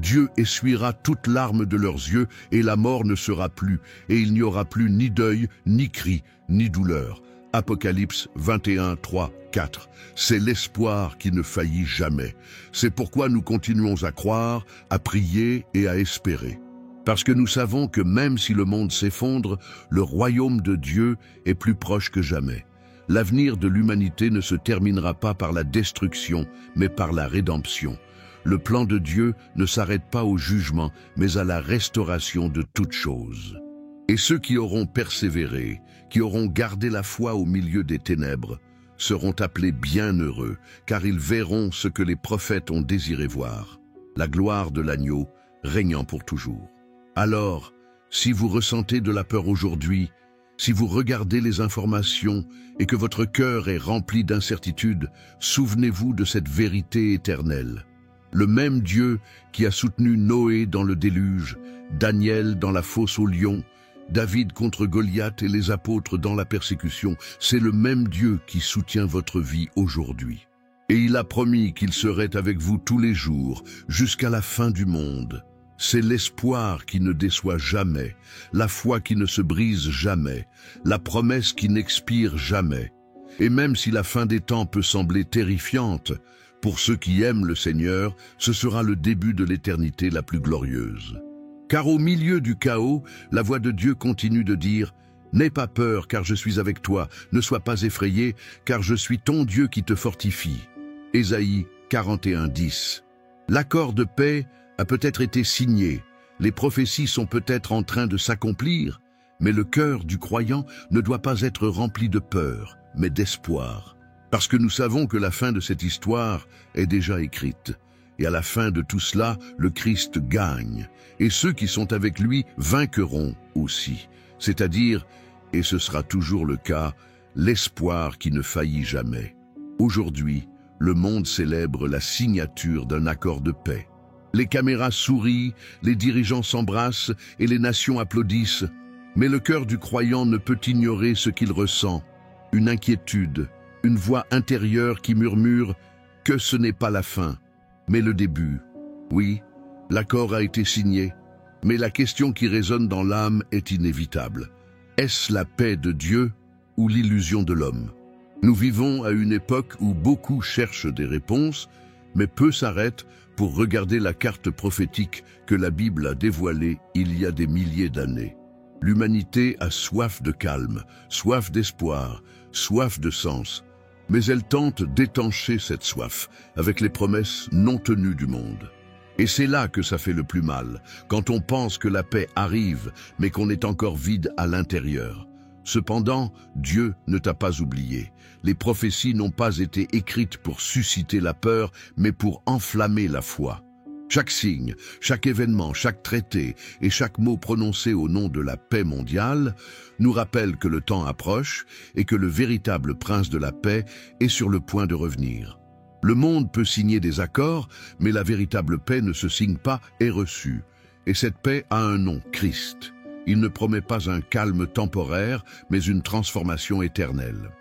Dieu essuiera toute larme de leurs yeux et la mort ne sera plus, et il n'y aura plus ni deuil, ni cri, ni douleur. » Apocalypse 21, 3, 4. C'est l'espoir qui ne faillit jamais. C'est pourquoi nous continuons à croire, à prier et à espérer. Parce que nous savons que même si le monde s'effondre, le royaume de Dieu est plus proche que jamais. L'avenir de l'humanité ne se terminera pas par la destruction, mais par la rédemption. Le plan de Dieu ne s'arrête pas au jugement, mais à la restauration de toutes choses. Et ceux qui auront persévéré, qui auront gardé la foi au milieu des ténèbres, seront appelés bienheureux, car ils verront ce que les prophètes ont désiré voir, la gloire de l'agneau régnant pour toujours. Alors, si vous ressentez de la peur aujourd'hui, si vous regardez les informations et que votre cœur est rempli d'incertitude, souvenez-vous de cette vérité éternelle. Le même Dieu qui a soutenu Noé dans le déluge, Daniel dans la fosse aux lions, David contre Goliath et les apôtres dans la persécution, c'est le même Dieu qui soutient votre vie aujourd'hui. Et il a promis qu'il serait avec vous tous les jours, jusqu'à la fin du monde. C'est l'espoir qui ne déçoit jamais, la foi qui ne se brise jamais, la promesse qui n'expire jamais. Et même si la fin des temps peut sembler terrifiante, pour ceux qui aiment le Seigneur, ce sera le début de l'éternité la plus glorieuse. Car au milieu du chaos, la voix de Dieu continue de dire « N'aie pas peur, car je suis avec toi. Ne sois pas effrayé, car je suis ton Dieu qui te fortifie. » Ésaïe 41, 10. L'accord de paix a peut-être été signé, les prophéties sont peut-être en train de s'accomplir, mais le cœur du croyant ne doit pas être rempli de peur, mais d'espoir. Parce que nous savons que la fin de cette histoire est déjà écrite. Et à la fin de tout cela, le Christ gagne. Et ceux qui sont avec lui vainqueront aussi. C'est-à-dire, et ce sera toujours le cas, l'espoir qui ne faillit jamais. Aujourd'hui, le monde célèbre la signature d'un accord de paix. Les caméras sourient, les dirigeants s'embrassent et les nations applaudissent. Mais le cœur du croyant ne peut ignorer ce qu'il ressent. Une inquiétude, une voix intérieure qui murmure que ce n'est pas la fin, mais le début. Oui, l'accord a été signé, mais la question qui résonne dans l'âme est inévitable. Est-ce la paix de Dieu ou l'illusion de l'homme? Nous vivons à une époque où beaucoup cherchent des réponses, mais peu s'arrêtent pour regarder la carte prophétique que la Bible a dévoilée il y a des milliers d'années. L'humanité a soif de calme, soif d'espoir, soif de sens, mais elle tente d'étancher cette soif avec les promesses non tenues du monde. Et c'est là que ça fait le plus mal, quand on pense que la paix arrive, mais qu'on est encore vide à l'intérieur. Cependant, Dieu ne t'a pas oublié. Les prophéties n'ont pas été écrites pour susciter la peur, mais pour enflammer la foi. Chaque signe, chaque événement, chaque traité et chaque mot prononcé au nom de la paix mondiale nous rappelle que le temps approche et que le véritable prince de la paix est sur le point de revenir. Le monde peut signer des accords, mais la véritable paix ne se signe pas, est reçue. Et cette paix a un nom, Christ. Il ne promet pas un calme temporaire, mais une transformation éternelle.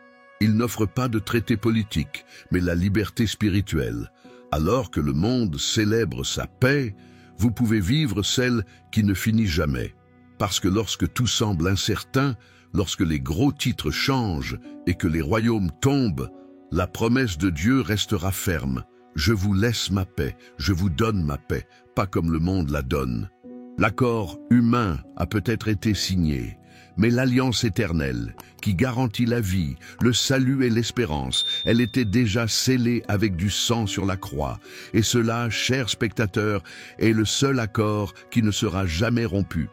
Il n'offre pas de traité politique, mais la liberté spirituelle. Alors que le monde célèbre sa paix, vous pouvez vivre celle qui ne finit jamais. Parce que lorsque tout semble incertain, lorsque les gros titres changent et que les royaumes tombent, la promesse de Dieu restera ferme. Je vous laisse ma paix, je vous donne ma paix, pas comme le monde la donne. L'accord humain a peut-être été signé, mais l'alliance éternelle, qui garantit la vie, le salut et l'espérance, elle était déjà scellée avec du sang sur la croix. Et cela, chers spectateurs, est le seul accord qui ne sera jamais rompu.